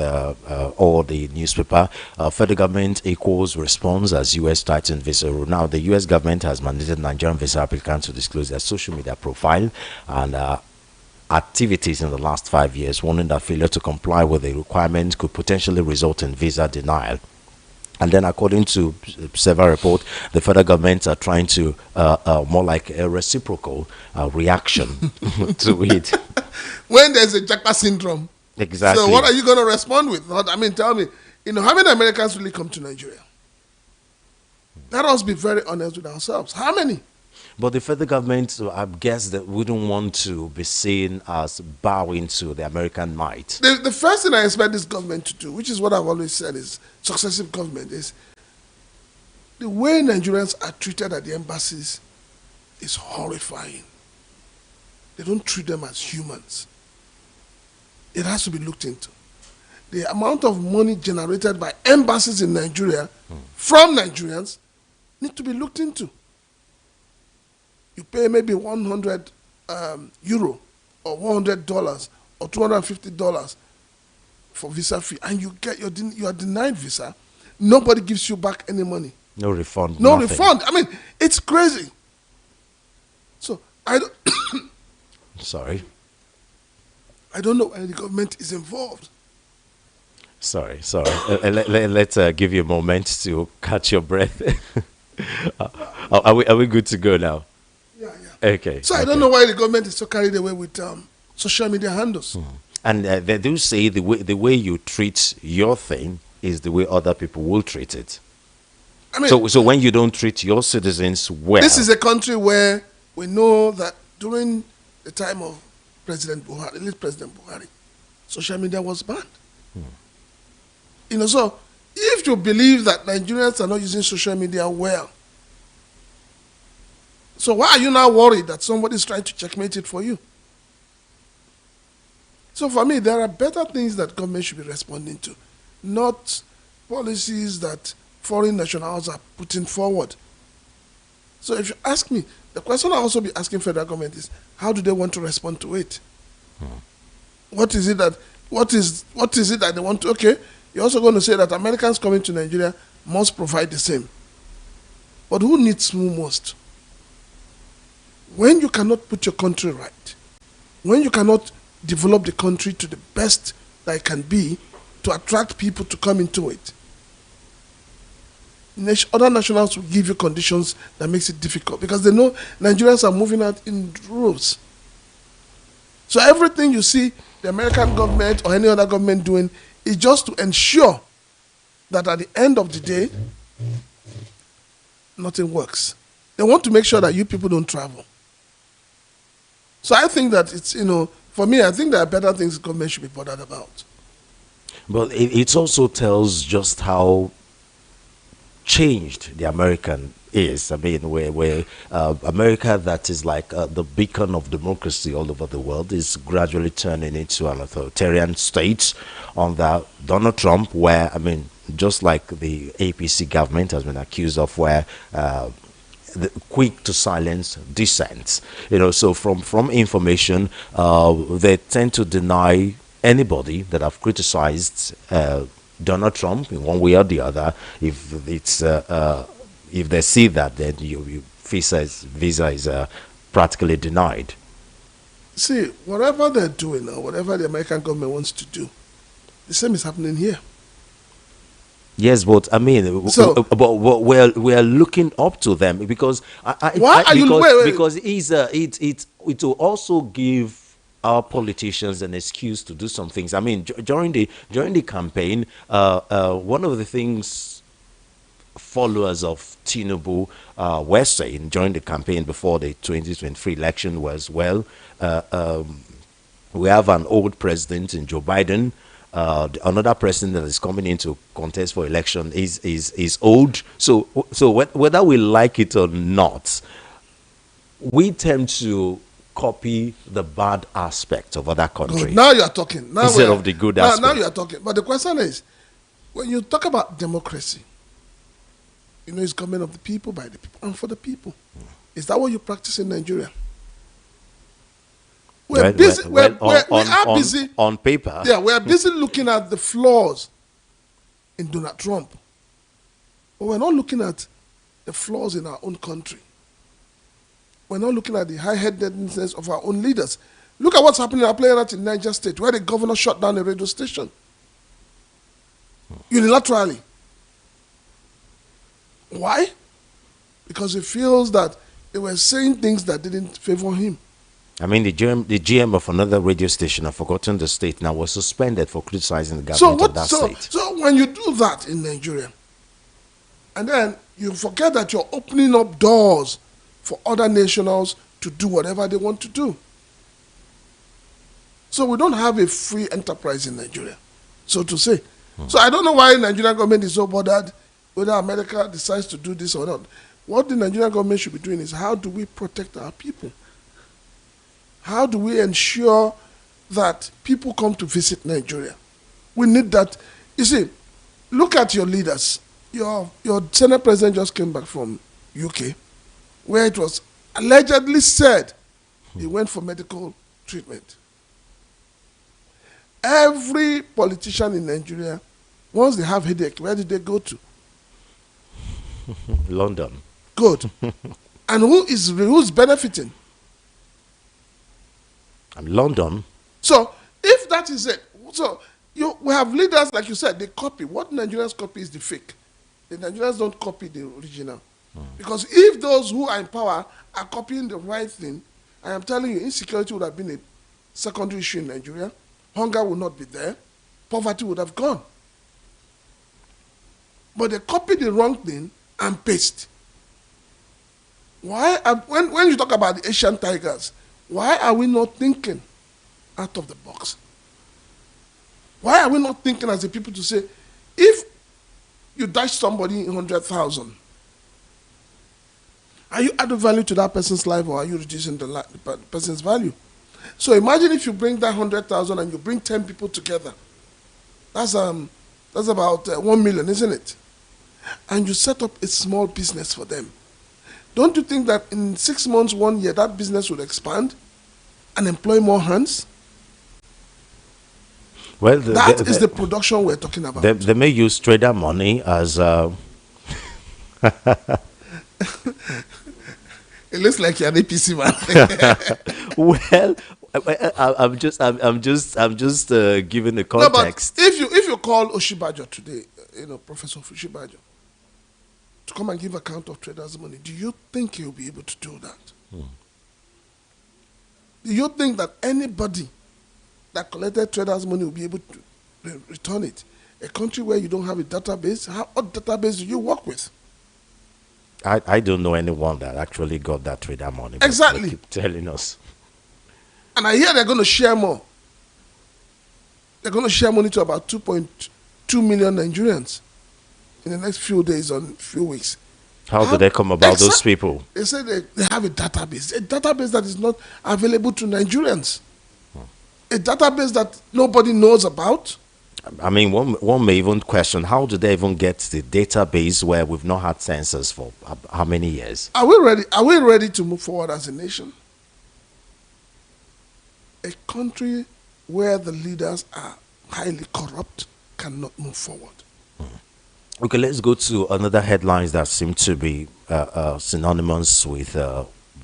Speaker 1: all the newspaper. Federal government equals response as U.S. tightens visa rule. Now, the U.S. government has mandated Nigerian visa applicants to disclose their social media profile and activities in the last 5 years, warning that failure to comply with the requirements could potentially result in visa denial. And then, according to several reports, the federal government are trying to more like a reciprocal reaction to it.
Speaker 4: When there's a Jackpot syndrome.
Speaker 1: Exactly.
Speaker 4: So what are you going to respond with? I mean, tell me, how many Americans really come to Nigeria? Let us be very honest with ourselves. How many?
Speaker 1: But the federal government, I guess, that wouldn't want to be seen as bowing to the American might.
Speaker 4: The first thing I expect this government to do, which is what I've always said is successive government, is the way Nigerians are treated at the embassies is horrifying. They don't treat them as humans. It has to be looked into. The amount of money generated by embassies in Nigeria from Nigerians need to be looked into. You pay maybe 100 euro or $100 or $250 for visa fee, and you are denied visa. Nobody gives you back any money.
Speaker 1: No refund.
Speaker 4: No
Speaker 1: nothing.
Speaker 4: refund. I mean, it's crazy. So I don't
Speaker 1: Sorry.
Speaker 4: I don't know why the government is involved.
Speaker 1: Sorry. Let's give you a moment to catch your breath. Are we good to go now?
Speaker 4: Yeah.
Speaker 1: Okay.
Speaker 4: So I don't know why the government is so carried away with social media handles.
Speaker 1: And they do say the way you treat your thing is the way other people will treat it.
Speaker 4: I mean,
Speaker 1: So when you don't treat your citizens well,
Speaker 4: this is a country where we know that during the time of President Buhari, late President Buhari, social media was banned. So if you believe that Nigerians are not using social media well, so why are you now worried that somebody is trying to checkmate it for you? So for me, there are better things that government should be responding to, not policies that foreign nationals are putting forward. So if you ask me, the question I also be asking federal government is, how do they want to respond to it? What is it that they want to? Okay, you're also going to say that Americans coming to Nigeria must provide the same. But who needs who most? When you cannot put your country right, when you cannot develop the country to the best that it can be to attract people to come into it, other nationals will give you conditions that makes it difficult because they know Nigerians are moving out in droves. So everything you see the American government or any other government doing is just to ensure that at the end of the day, nothing works. They want to make sure that you people don't travel. So I think that it's, for me, I think there are better things the government should be bothered about.
Speaker 1: But it also tells just how changed the American is. I mean, where America, that is like the beacon of democracy all over the world, is gradually turning into an authoritarian state under Donald Trump, where, I mean, just like the APC government has been accused of, where quick to silence dissent. So from information, they tend to deny anybody that have criticized Donald Trump in one way or the other. If it's if they see that, then you visa is practically denied.
Speaker 4: See, whatever they're doing or whatever the American government wants to do, the same is happening here.
Speaker 1: Yes, but I mean, but we're looking up to them because because it will also give our politicians an excuse to do some things. I mean, during the campaign, one of the things followers of Tinubu were saying during the campaign before the 2023 election was, well, we have an old president in Joe Biden. Another president that is coming in to contest for election is old. So whether we like it or not, we tend to copy the bad aspect of other countries.
Speaker 4: Good. Now you are talking. Now
Speaker 1: instead of the good aspect.
Speaker 4: Now you are talking. But the question is, when you talk about democracy, it's government of the people, by the people, and for the people. Is that what you practice in Nigeria? We're busy. We are busy
Speaker 1: on paper.
Speaker 4: Yeah, we are busy looking at the flaws in Donald Trump, but we're not looking at the flaws in our own country. We're not looking at the high-headedness of our own leaders. Look at what's happening in Niger State, where the governor shut down a radio station unilaterally. Why? Because he feels that they were saying things that didn't favor him.
Speaker 1: I mean, the GM of another radio station, I've forgotten the state now, was suspended for criticizing the government of that state.
Speaker 4: So when you do that in Nigeria, and then you forget that you're opening up doors for other nationals to do whatever they want to do. So we don't have a free enterprise in Nigeria, so to say. So I don't know why the Nigerian government is so bothered whether America decides to do this or not. What the Nigerian government should be doing is, how do we protect our people? How do we ensure that people come to visit Nigeria? We need that. You see, look at your leaders. Your Senate president just came back from UK, where it was allegedly said he went for medical treatment. Every politician in Nigeria, once they have headache, where did they go to?
Speaker 1: London.
Speaker 4: Good. And who's benefiting?
Speaker 1: And London.
Speaker 4: So if that is it, so we have leaders, like you said, they copy. What Nigerians copy is the fake. The Nigerians don't copy the original. Because if those who are in power are copying the right thing, I am telling you, insecurity would have been a secondary issue in Nigeria. Hunger would not be there. Poverty would have gone. But they copy the wrong thing and paste. Why? When you talk about the Asian tigers, why are we not thinking out of the box? Why are we not thinking as a people to say, if you dash somebody 100,000, are you adding value to that person's life, or are you reducing the person's value? So imagine if you bring that 100,000 and you bring 10 people together. That's about 1 million, isn't it? And you set up a small business for them. Don't you think that in 6 months, 1 year, that business will expand and employ more hands?
Speaker 1: Well,
Speaker 4: that is the production we're talking about.
Speaker 1: They may use trader money as.
Speaker 4: It looks like you're an APC man.
Speaker 1: Well, I'm just giving the context.
Speaker 4: No, but if you call Oshibajo today, Professor Oshibajo, to come and give account of traders' money, do you think he'll be able to do that? Do you think that anybody that collected traders' money will be able to return it? A country where you don't have a database, what database do you work with?
Speaker 1: I don't know anyone that actually got that trader money.
Speaker 4: Exactly.
Speaker 1: They keep telling us.
Speaker 4: And I hear they're going to share more. They're going to share money to about 2.2 million Nigerians in the next few days or few weeks.
Speaker 1: How do they come about those people?
Speaker 4: They say they have a database that is not available to Nigerians. A database that nobody knows about.
Speaker 1: I mean, one may even question, how do they even get the database where we've not had census for how many years?
Speaker 4: Are we ready? Are we ready to move forward as a nation? A country where the leaders are highly corrupt cannot move forward.
Speaker 1: Okay, let's go to another headlines that seem to be synonymous with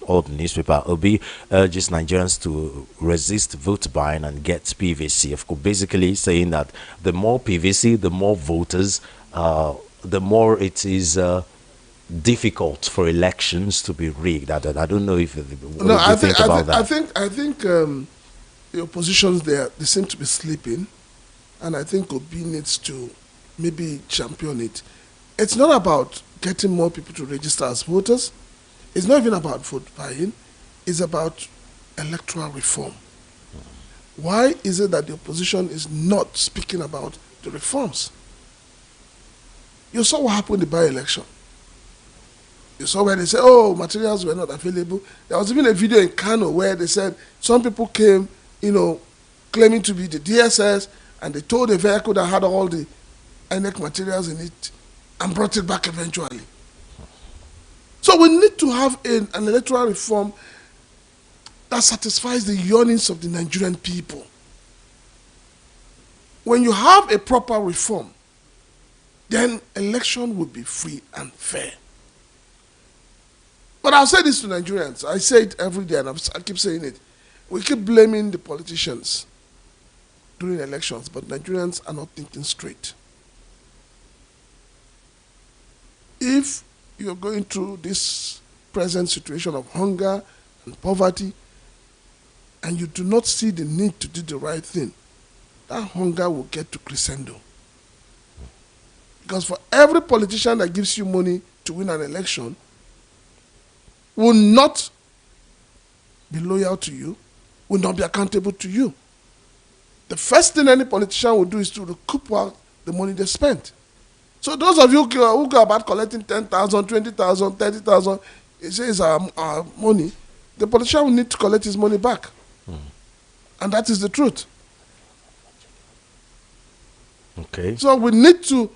Speaker 1: all the newspaper. Obi urges Nigerians to resist vote buying and get PVC. Of course, basically saying that the more PVC, the more voters, the more it is difficult for elections to be rigged. I don't know if
Speaker 4: No, I
Speaker 1: think about that.
Speaker 4: I think the oppositions there, they seem to be sleeping, and I think Obi needs to maybe champion it. It's not about getting more people to register as voters. It's not even about vote buying. It's about electoral reform. Why is it that the opposition is not speaking about the reforms? You saw what happened in the by-election. You saw where they said, oh, materials were not available. There was even a video in Kano where they said some people came, claiming to be the DSS, and they told the vehicle that had all the INEC materials in it and brought it back eventually. So we need to have an electoral reform that satisfies the yearnings of the Nigerian people. When you have a proper reform, then election will be free and fair. But I'll say this to Nigerians. I say it every day, and I keep saying it. We keep blaming the politicians during elections, but Nigerians are not thinking straight. If you're going through this present situation of hunger and poverty, and you do not see the need to do the right thing, that hunger will get to crescendo. Because for every politician that gives you money to win an election, will not be loyal to you, will not be accountable to you. The first thing any politician will do is to recoup the money they spent. So those of you who go about collecting 10,000, 20,000, 30,000, it says our money, the politician will need to collect his money back. And that is the truth.
Speaker 1: Okay.
Speaker 4: So we need to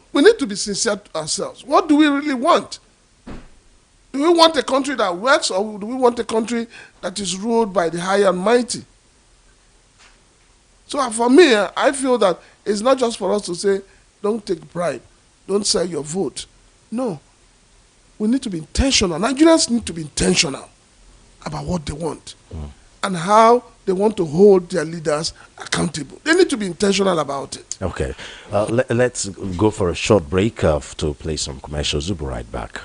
Speaker 4: be sincere to ourselves. What do we really want? Do we want a country that works, or do we want a country that is ruled by the high and mighty? So for me, I feel that it's not just for us to say, don't take bribe, don't sell your vote. No. We need to be intentional. Nigerians need to be intentional about what they want and how they want to hold their leaders accountable. They need to be intentional about it.
Speaker 1: Okay. Let's go for a short break to play some commercials. We'll be right back.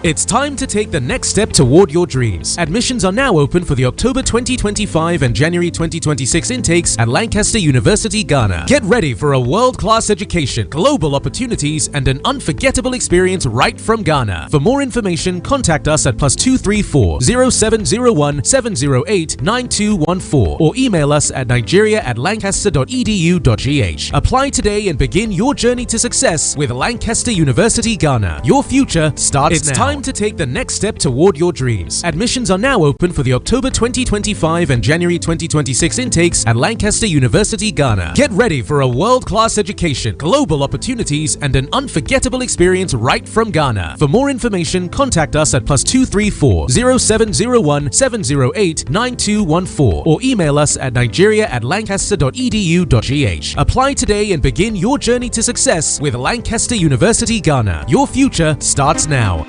Speaker 5: It's time to take the next step toward your dreams. Admissions are now open for the October 2025 and January 2026 intakes at Lancaster University, Ghana. Get ready for a world-class education, global opportunities, and an unforgettable experience right from Ghana. For more information, contact us at +234 0701 708 9214 or email us at nigeria@lancaster.edu.gh. Apply today and begin your journey to success with Lancaster University, Ghana. Your future starts now. It's time to take the next step toward your dreams. Admissions are now open for the October 2025 and January 2026 intakes at Lancaster University, Ghana. Get ready for a world-class education, global opportunities, and an unforgettable experience right from Ghana. For more information, contact us at +234 0701 708 9214 or email us at nigeria@lancaster.edu.gh. Apply today and begin your journey to success with Lancaster University, Ghana. Your future starts now.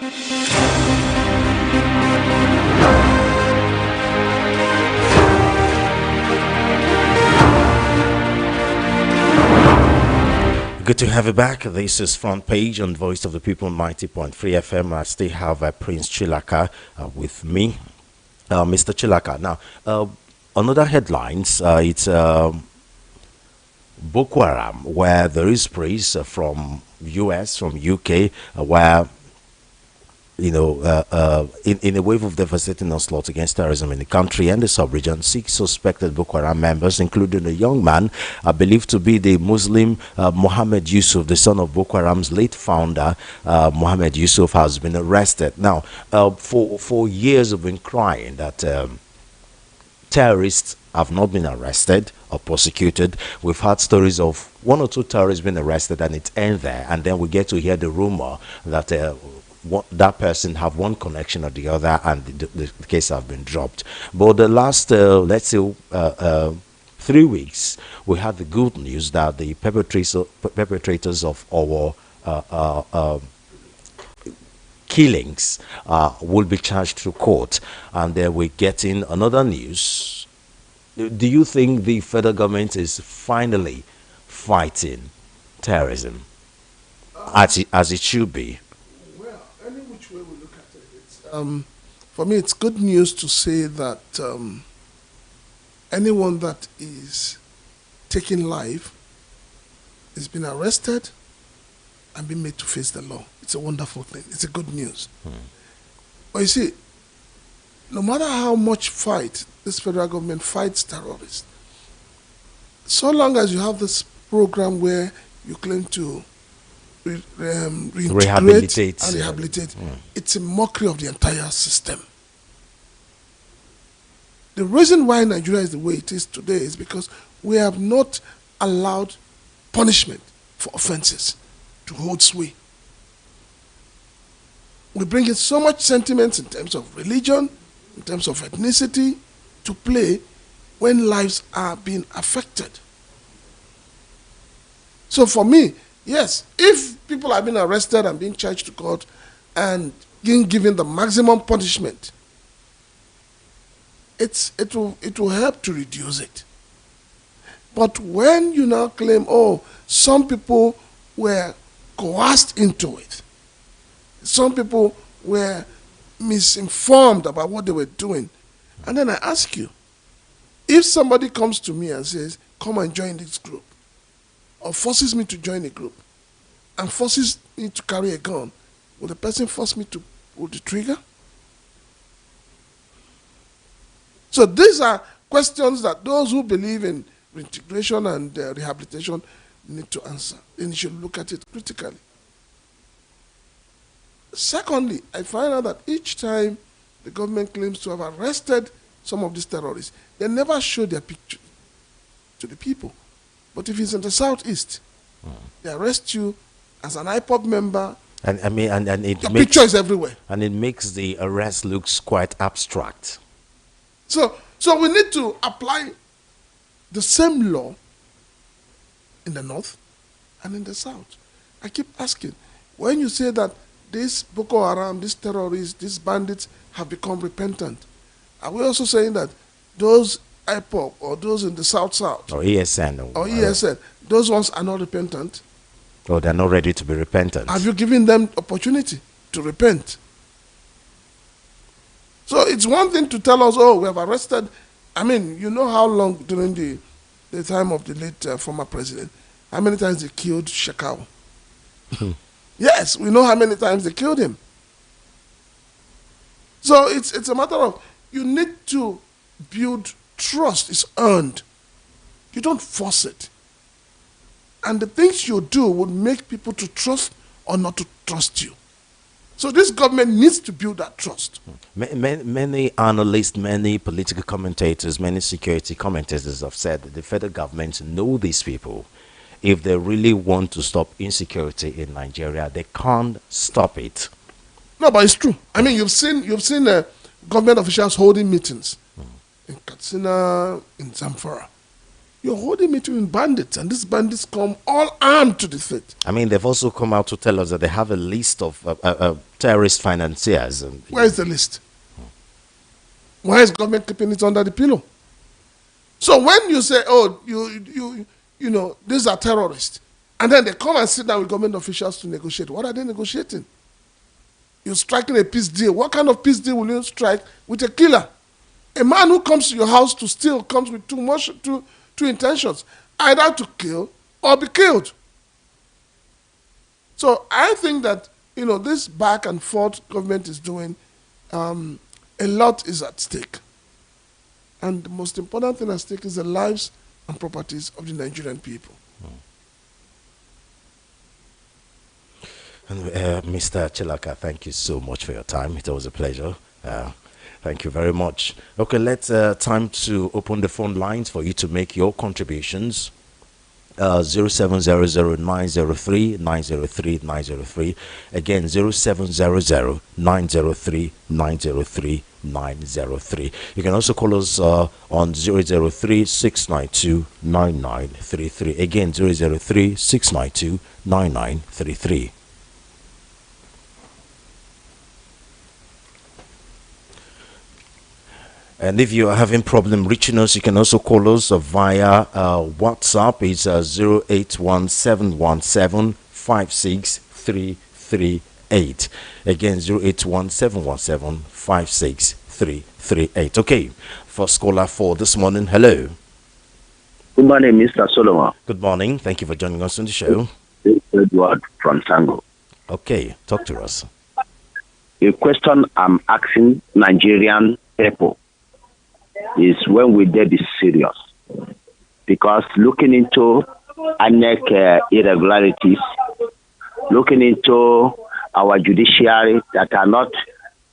Speaker 1: Good to have you back. This is Front Page on Voice of the People 90.3 FM. I still have Prince Chilaka with me. Mr. Chilaka. Now, another headlines, it's Boko Haram, where there is praise from US, from UK, where in a wave of devastating onslaught against terrorism in the country and the sub-region, 6 suspected Boko Haram members, including a young man believed to be the Muslim Mohammed Yusuf, the son of Boko Haram's late founder. Mohammed Yusuf has been arrested. Now, for years we've been crying that terrorists have not been arrested or prosecuted. We've had stories of 1 or 2 terrorists being arrested and it ends there, and then we get to hear the rumor that that person have one connection or the other, and the case have been dropped. But the last, let's say, 3 weeks, we had the good news that the perpetrators of our killings will be charged to court, and then we're getting another news. Do you think the federal government is finally fighting terrorism as it should be?
Speaker 4: Well, any which way we look at it, for me, it's good news to say that anyone that is taking life is being arrested and being made to face the law. It's a wonderful thing. It's a good news. But you see, no matter how much fight this federal government fights terrorists, so long as you have this program where you claim to rehabilitate and rehabilitate, it's a mockery of the entire system. The reason why Nigeria is the way it is today is because we have not allowed punishment for offenses to hold sway. We bring in so much sentiments in terms of religion, in terms of ethnicity, to play when lives are being affected. So for me, yes, if people are being arrested and being charged to court and being given the maximum punishment, it will help to reduce it. But when you now claim, oh, some people were coerced into it, some people were misinformed about what they were doing, and then I ask you, if somebody comes to me and says, come and join this group, or forces me to join a group, and forces me to carry a gun, will the person force me to pull the trigger? So these are questions that those who believe in reintegration and rehabilitation need to answer. And you should look at it critically. Secondly, I find out that each time the government claims to have arrested some of these terrorists, they never show their picture to the people. But if it's in the southeast, they arrest you as an IPOB member,
Speaker 1: and
Speaker 4: your picture is everywhere.
Speaker 1: And it makes the arrest looks quite abstract.
Speaker 4: So we need to apply the same law in the north and in the south. I keep asking, when you say that these Boko Haram, these terrorists, these bandits have become repentant, are we also saying that those IPOB or those in the south or ESN, those ones are not repentant?
Speaker 1: Oh, they're not ready to be repentant.
Speaker 4: Have you given them opportunity to repent? So it's one thing to tell us, oh, we have arrested. I mean, you know how long during the time of the late former president, how many times they killed Shekau? Yes, we know how many times they killed him. So it's a matter of, you need to build trust. It's earned. You don't force it. And the things you do would make people to trust or not to trust you. So this government needs to build that trust.
Speaker 1: Many analysts, many political commentators, many security commentators have said that the federal government know these people. If they really want to stop insecurity in Nigeria, they can't stop it.
Speaker 4: No, but it's true. I mean, you've seen government officials holding meetings in Katsina, in Zamfara. You're holding meeting with bandits, and these bandits come all armed to the feet.
Speaker 1: I mean, they've also come out to tell us that they have a list of terrorist financiers.
Speaker 4: Where is the list? Why is government keeping it under the pillow? So when you say, oh, you know, these are terrorists, and then they come and sit down with government officials to negotiate, what are they negotiating? You're striking a peace deal. What kind of peace deal will you strike with a killer? A man who comes to your house to steal comes with two intentions, either to kill or be killed. So I think that this back and forth government is doing, a lot is at stake. And the most important thing at stake is the lives and properties of the Nigerian people.
Speaker 1: And Mr. Chilaka, thank you so much for your time. It was a pleasure. Thank you very much. Okay, let's time to open the phone lines for you to make your contributions. 0700-903-903-903. Again, 0700-903-903-903. You can also call us on 003-692-9933. Again, 003-692-9933. And if you are having problem reaching us, you can also call us via WhatsApp. It's 081-717-56338. Again, 081-717-56338. Okay, first caller for this morning. Hello.
Speaker 6: Good morning, Mr. Solomon.
Speaker 1: Good morning. Thank you for joining us on the show.
Speaker 6: Edward from Tango.
Speaker 1: Okay, talk to us.
Speaker 6: A question I'm asking Nigerian people is when will they be serious? Because looking into INEC irregularities, looking into our judiciary that are not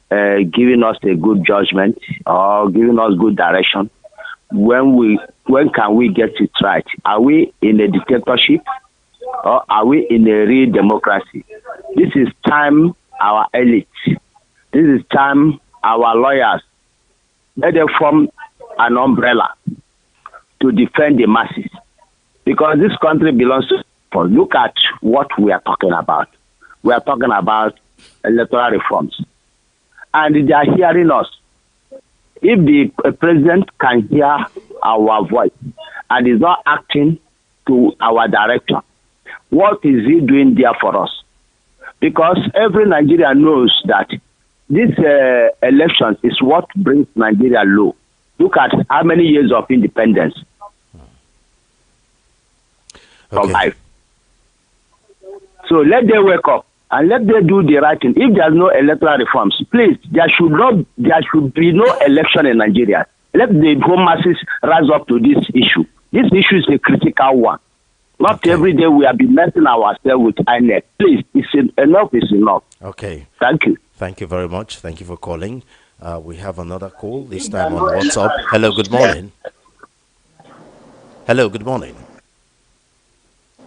Speaker 6: giving us a good judgment or giving us good direction, when can we get it right? Are we in a dictatorship or are we in a real democracy? This is time our elite, this is time our lawyers, let them form an umbrella to defend the masses, because this country belongs to people. Look at what we are talking about. We are talking about electoral reforms, and they are hearing us. If the president can hear our voice and is not acting to our direction, what is he doing there for us? Because every Nigerian knows that this election is what brings Nigeria low. Look at how many years of independence from life. So let them wake up and let them do the right thing. If there's no electoral reforms, please, there should be no election in Nigeria. Let the home masses rise up to this issue. This issue is a critical one. Not every day we have been messing ourselves with INEC. Please, enough is enough.
Speaker 1: Okay.
Speaker 6: Thank you.
Speaker 1: Thank you very much. Thank you for calling. We have another call, this time on WhatsApp. Hello, good morning. Hello, good morning.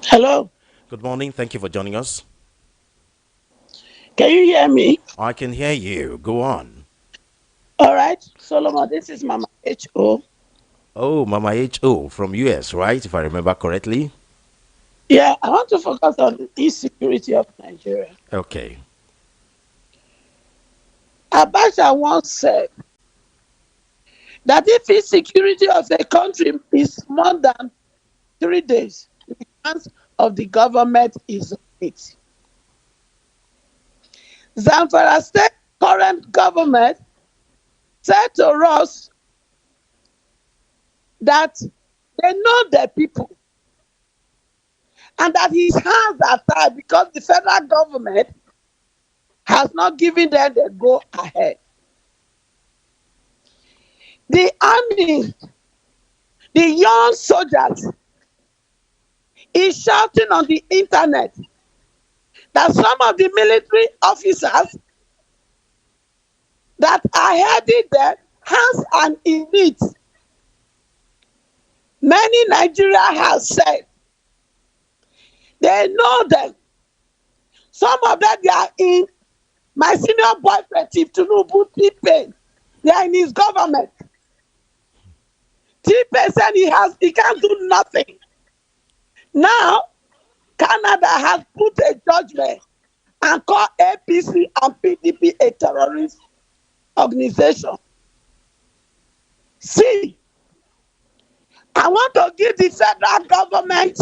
Speaker 7: Hello.
Speaker 1: Good morning. Thank you for joining us.
Speaker 7: Can you hear me?
Speaker 1: I can hear you. Go on.
Speaker 7: All right. Solomon, this is Mama H.O.
Speaker 1: Oh, Mama H.O. from US, right? If I remember correctly.
Speaker 7: Yeah, I want to focus on the insecurity of Nigeria.
Speaker 1: Okay.
Speaker 7: Abacha once said that if insecurity of a country is more than 3 days, the chance of the government is on it. Zamfara State current government said to us that they know their people and that his hands are tied because the federal government has not given them the go ahead. The army, the young soldiers, is shouting on the internet that some of the military officers that are heading their hands and in it. Many Nigeria have said they know them. Some of them they are in my senior boyfriend, Chief Tinubu, T-Pain. They are in his government. T-Pain said he can't do nothing. Now, Canada has put a judgment and called APC and PDP a terrorist organization. See, I want to give the federal government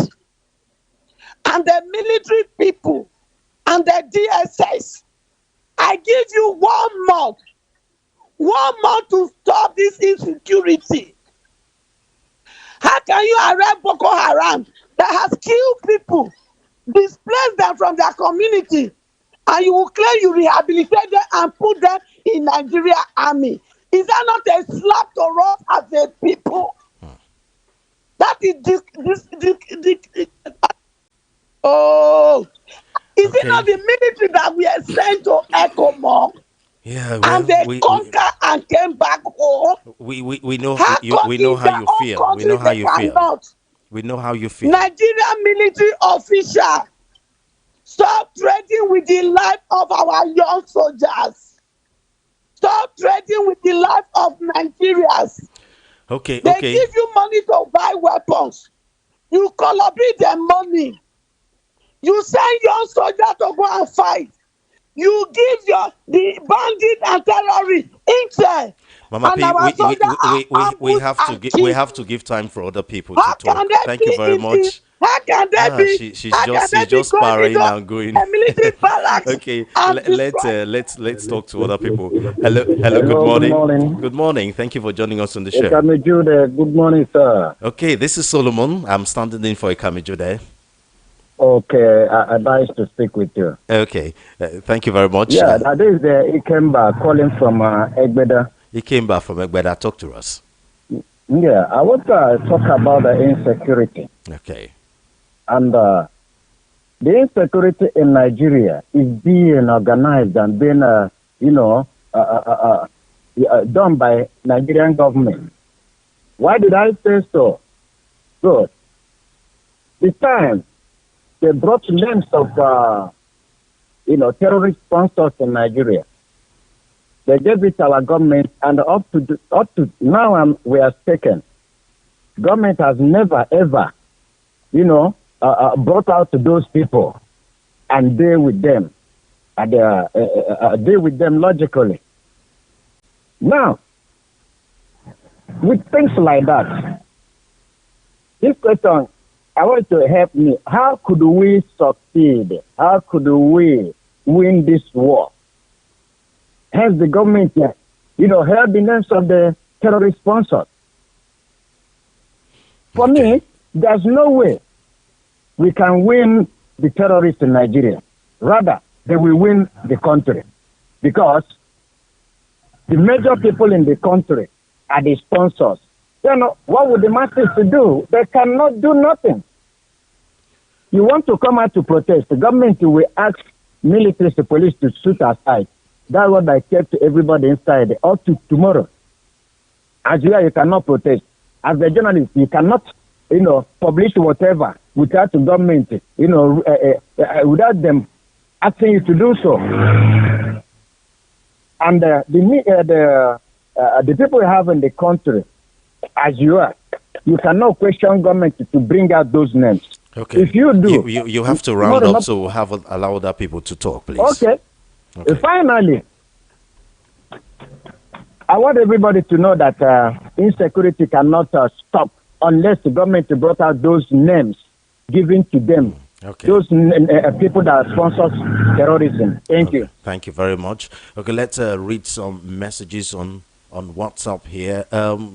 Speaker 7: and the military people and the DSS, I give you 1 month. 1 month to stop this insecurity. How can you arrest Boko Haram that has killed people, displaced them from their community, and you will claim you rehabilitate them and put them in Nigeria army. Is that not a slap to us as a people? That is oh, is it not the military that we are sent to Ecomog?
Speaker 1: Yeah, well,
Speaker 7: and they conquer and came back home.
Speaker 1: We know we know how you feel. We know how you feel. We know how you feel.
Speaker 7: Nigerian military official, stop trading with the life of our young soldiers. Stop trading with the life of Nigerians.
Speaker 1: Okay.
Speaker 7: They give you money to buy weapons. You collaborate their money. You send young soldiers to go and fight. You give the bandit and terrorists intel.
Speaker 1: Mama P, we have to give time for other people to talk. Thank you very much.
Speaker 7: How can they be?
Speaker 1: She's just sparring and going.
Speaker 7: A military barracks.
Speaker 1: Okay, let's talk to other people. Hello. Good morning. Good morning. Thank you for joining us on the show.
Speaker 8: Good morning, sir.
Speaker 1: Okay, this is Solomon. I'm standing in for Ekamijude.
Speaker 8: Okay, I'd like to speak with you.
Speaker 1: Okay, thank you very much.
Speaker 8: Yeah, that is Ikemba calling from Egbeda.
Speaker 1: Ikemba from Egbeda, talk to us.
Speaker 8: Yeah, I want to talk about the insecurity.
Speaker 1: Okay.
Speaker 8: And the insecurity in Nigeria is being organized and being, done by Nigerian government. Why did I say so? Good. This time, they brought names of, terrorist sponsors in Nigeria. They gave it to our government, and up to now we are speaking. Government has never ever, brought out those people and deal with them, and deal with them logically. Now, with things like that, this question, I want to help me. How could we succeed? How could we win this war? Has the government, heard the names of the terrorist sponsors? For me, there's no way we can win the terrorists in Nigeria. Rather, they will win the country. Because the major people in the country are the sponsors. What would the masses do? They cannot do nothing. You want to come out to protest, the government will ask military police to shoot aside. That's what I kept everybody inside up to tomorrow. As you cannot protest. As a journalist, you cannot, publish whatever without the government, without them asking you to do so. And the people you have in the country, as you are, you cannot question government to bring out those names.
Speaker 1: Okay.
Speaker 8: If you do,
Speaker 1: you have to round up, so allow other people to talk, please.
Speaker 8: Okay. Finally, I want everybody to know that insecurity cannot stop unless the government brought out those names given to them.
Speaker 1: Okay.
Speaker 8: Those people that sponsor terrorism. Thank you.
Speaker 1: Thank you very much. Okay, let's read some messages on WhatsApp here.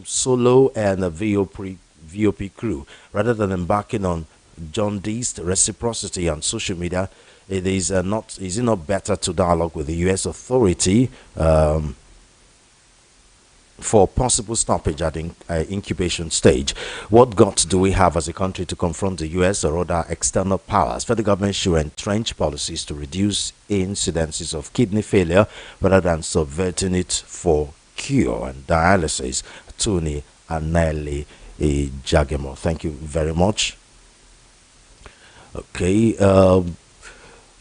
Speaker 1: Solo and the VOP crew, rather than embarking on John Dee's reciprocity on social media, is it not better to dialogue with the U.S. authority for possible stoppage at the incubation stage? What guts do we have as a country to confront the U.S. or other external powers? Federal government should entrench policies to reduce incidences of kidney failure rather than subverting it for cure and dialysis. Tony and Nelly Jagemo, thank you very much. Okay,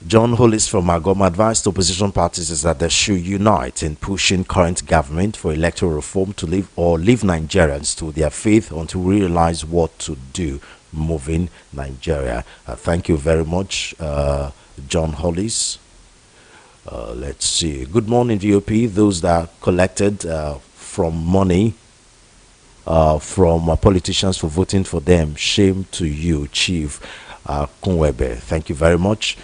Speaker 1: John Hollis from Agoma advised opposition parties is that they should unite in pushing current government for electoral reform to leave Nigerians to their faith until we realize what to do moving Nigeria. Thank you very much, John Hollis. Let's see. Good morning, VOP. Those that collected from money from politicians for voting for them, shame to you, Chief Kunwebe. Thank you very much.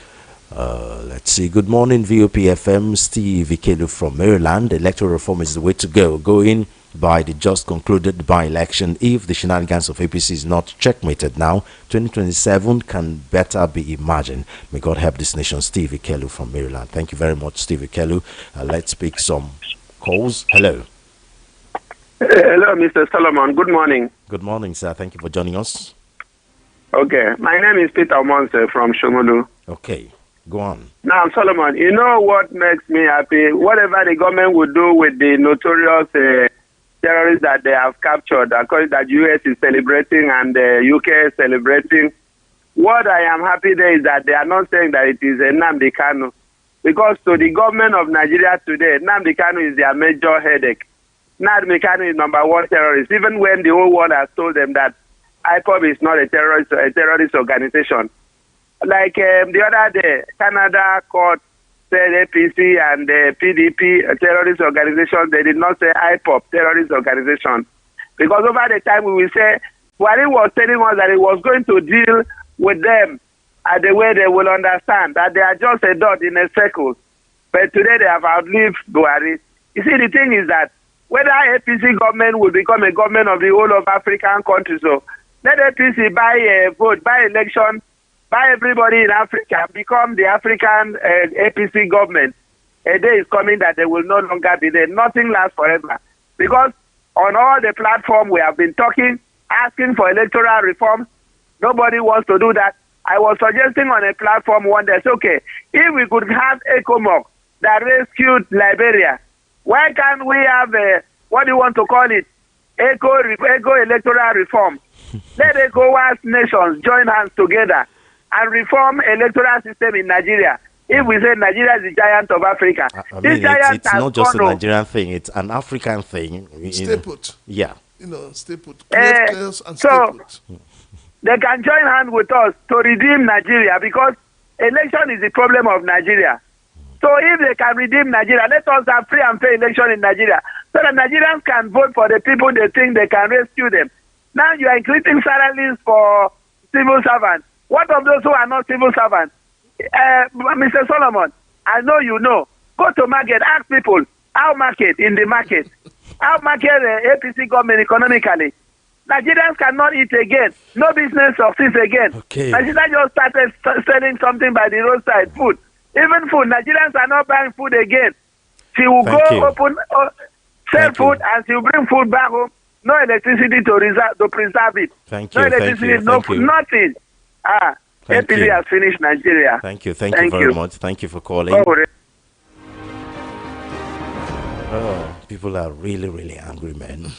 Speaker 1: Let's see. Good morning, VOP FM. Steve Ikelu from Maryland. Electoral reform is the way to go. Going by the just concluded by-election. If the shenanigans of APC is not checkmated now, 2027 can better be imagined. May God help this nation. Steve Ikelu from Maryland. Thank you very much, Steve Ikelu. Let's pick some calls. Hello.
Speaker 9: Hello, Mr. Solomon. Good morning.
Speaker 1: Good morning, sir. Thank you for joining us.
Speaker 9: Okay, my name is Peter Monse from Shomolu.
Speaker 1: Okay, go on.
Speaker 9: Now, Solomon, you know what makes me happy? Whatever the government would do with the notorious terrorists that they have captured, according that US is celebrating and the UK is celebrating, what I am happy there is that they are not saying that it is Nnamdi Kanu. Because to the government of Nigeria today, Nnamdi Kanu is their major headache. Nnamdi Kanu is number one terrorist, even when the whole world has told them that IPOB is not a terrorist organization. Like the other day, Canada court said APC and PDP, a terrorist organization. They did not say IPOB, terrorist organization. Because over the time we will say, Buhari was telling us that he was going to deal with them the way they will understand, that they are just a dot in a circle. But today they have outlived Buhari. You see, the thing is that whether APC government will become a government of the whole of African countries, so let APC buy a vote, buy election, buy everybody in Africa, become the African APC government. A day is coming that they will no longer be there. Nothing lasts forever. Because on all the platform we have been talking, asking for electoral reform, nobody wants to do that. I was suggesting on a platform one day, okay, if we could have ECOMOG that rescued Liberia, why can't we have what do you want to call it? Eco electoral reform. Let ECOWAS nations join hands together and reform electoral system in Nigeria. If we say Nigeria is the giant of Africa,
Speaker 1: I mean, it's not just a Nigerian thing; it's an African thing.
Speaker 4: Stay put.
Speaker 1: Yeah.
Speaker 4: Stay put. Chaos and stay put.
Speaker 9: They can join hands with us to redeem Nigeria because election is the problem of Nigeria. So if they can redeem Nigeria, let us have free and fair election in Nigeria so that Nigerians can vote for the people they think they can rescue them. Now you are increasing salaries for civil servants. What of those who are not civil servants? Mr. Solomon, I know you know. Go to market, ask people, how market in the market? How market APC government economically? Nigerians cannot eat again. No business succeeds again.
Speaker 1: Okay.
Speaker 9: Nigeria just started selling something by the roadside, food. Even food, Nigerians are not buying food again. She will sell food and she will bring food back home. No electricity to preserve it.
Speaker 1: Thank you.
Speaker 9: No electricity, nothing. APC has finished Nigeria.
Speaker 1: Thank you. Thank you very much. Thank you for calling. Oh, people are really, really angry, man.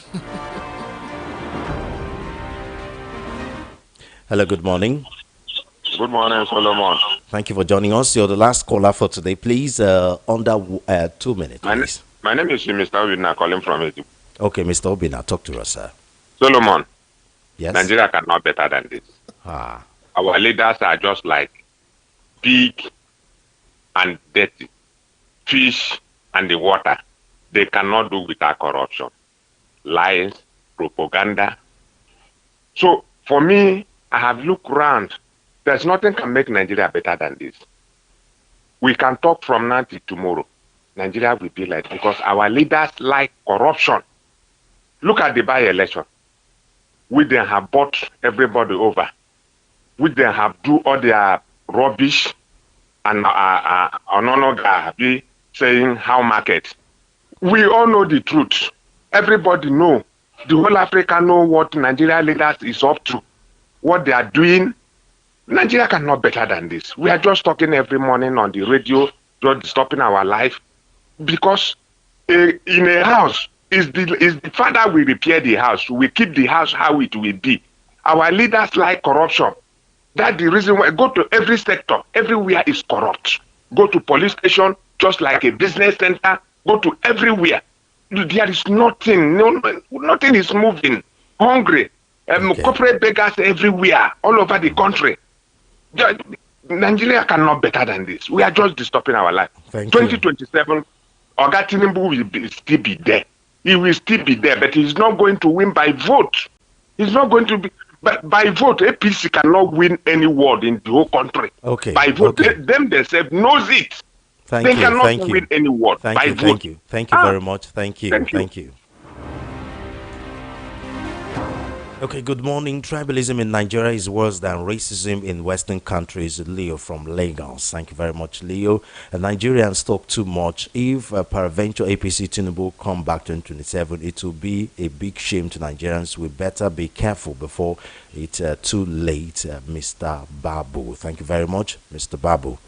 Speaker 1: Hello, good morning.
Speaker 10: Good morning, Solomon.
Speaker 1: Thank you for joining us. You're the last caller for today. Please, under 2 minutes. Please.
Speaker 10: My name is Mr. Obina, calling from it.
Speaker 1: Okay, Mr. Obina, talk to us, sir.
Speaker 10: Solomon.
Speaker 1: Yes.
Speaker 10: Nigeria cannot better than this. Our leaders are just like pig and dirty, fish and the water. They cannot do without corruption, lies, propaganda. So, for me, I have looked around. There's nothing can make Nigeria better than this. We can talk from now till tomorrow. Nigeria will be like, because our leaders like corruption. Look at the by-election. We then have bought everybody over. We then have do all their rubbish and be saying how market. We all know the truth. Everybody know. The whole Africa know what Nigeria leaders is up to. What they are doing. Nigeria cannot better than this. We are just talking every morning on the radio, just stopping our life. Because in a house, is the father will repair the house. We keep the house how it will be. Our leaders like corruption. That's the reason why go to every sector, everywhere is corrupt. Go to police station, just like a business center, go to everywhere. There is nothing, nothing is moving. Hungry, corporate beggars everywhere, all over the country. Nigeria cannot better than this. We are just disturbing our life. 2027, Oga Tinubu will still be there. He will still be there, but he's not going to win by vote. He's not going to be. But by vote, APC cannot win any ward in the whole country.
Speaker 1: Okay.
Speaker 10: By vote, them themselves knows it. They cannot win any ward by vote.
Speaker 1: Thank you very much. Thank you. Okay, good morning. Tribalism in Nigeria is worse than racism in Western countries. Leo from Lagos. Thank you very much, Leo. Nigerians talk too much. If peradventure APC Tinubu come back to 2027, it will be a big shame to Nigerians. We better be careful before it's too late, Mr. Babu. Thank you very much, Mr. Babu.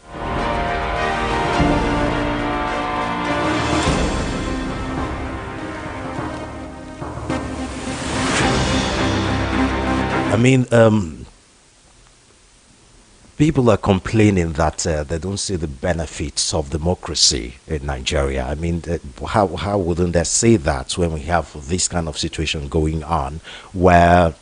Speaker 1: I mean, people are complaining that they don't see the benefits of democracy in Nigeria. I mean, how wouldn't they say that when we have this kind of situation going on, where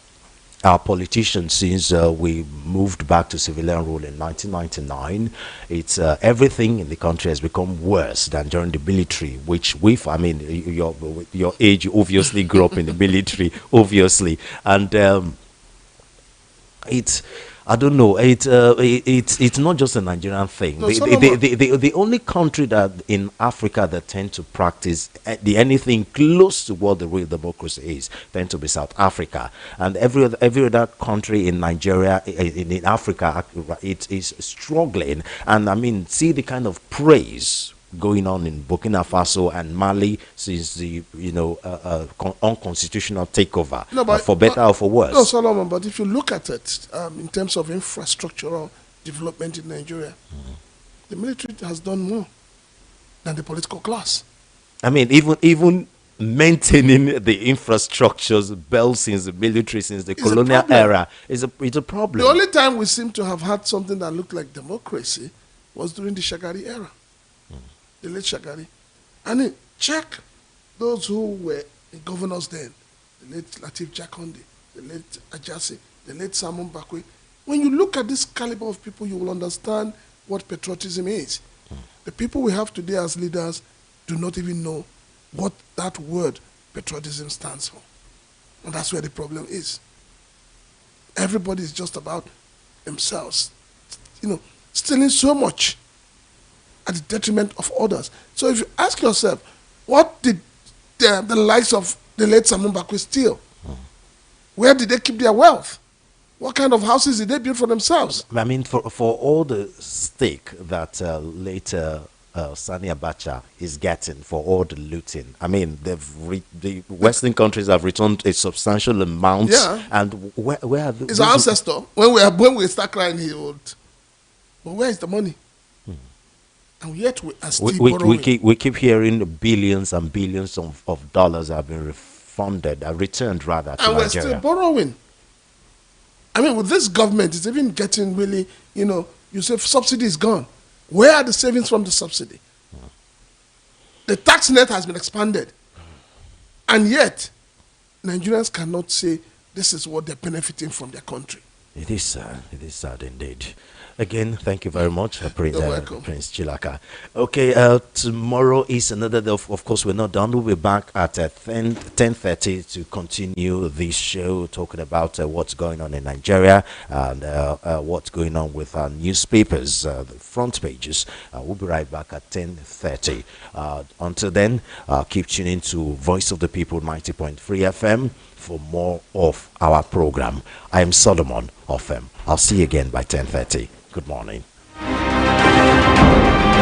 Speaker 1: our politicians, since we moved back to civilian rule in 1999, it's everything in the country has become worse than during the military, which I mean, your age, you obviously grew up in the military, obviously, and I don't know. It's not just a Nigerian thing.
Speaker 4: No,
Speaker 1: the only country that in Africa that tend to practice anything close to what the real democracy is tend to be South Africa, and every other country in Nigeria in Africa it is struggling. And I mean, see the kind of praise going on in Burkina Faso and Mali since the unconstitutional takeover, for better or for worse.
Speaker 4: No, Solomon, but if you look at it in terms of infrastructural development in Nigeria, the military has done more than the political class.
Speaker 1: I mean, even maintaining the infrastructures built since the military, since the colonial era, it's a problem.
Speaker 4: The only time we seem to have had something that looked like democracy was during the Shagari era. The late Shagari. And check those who were the governors then, the late Latif Jakonde, the late Ajasi, the late Simon Bakwe. When you look at this caliber of people, you will understand what patriotism is. The people we have today as leaders do not even know what that word patriotism stands for. And that's where the problem is. Everybody is just about themselves, stealing so much at the detriment of others. So if you ask yourself, what did the likes of the late Simon Bakwe steal? Where did they keep their wealth? What kind of houses did they build for themselves?
Speaker 1: I mean, for all the stake that later Sani Abacha is getting for all the looting, I mean, the Western countries have returned a substantial amount.
Speaker 4: Yeah.
Speaker 1: And where are
Speaker 4: his ancestor, when we start crying, he would. But where is the money? And yet we are still borrowing.
Speaker 1: We keep hearing billions and billions of dollars have been returned rather to
Speaker 4: and
Speaker 1: Nigeria.
Speaker 4: We're still borrowing. I mean, with this government, it's even getting really, you say subsidy is gone. Where are the savings from the subsidy? The tax net has been expanded. And yet, Nigerians cannot say this is what they're benefiting from their country.
Speaker 1: It is sad indeed. Again, thank you very much, Prince Chilaka. Okay, tomorrow is another day. Of course, we're not done. We'll be back at 10:30 to continue this show, talking about what's going on in Nigeria and what's going on with our newspapers, the front pages. We'll be right back at 10:30. Until then, keep tuning to Voice of the People 90.3 FM for more of our program. I am Solomon of I'll see you again by 10:30. Good morning.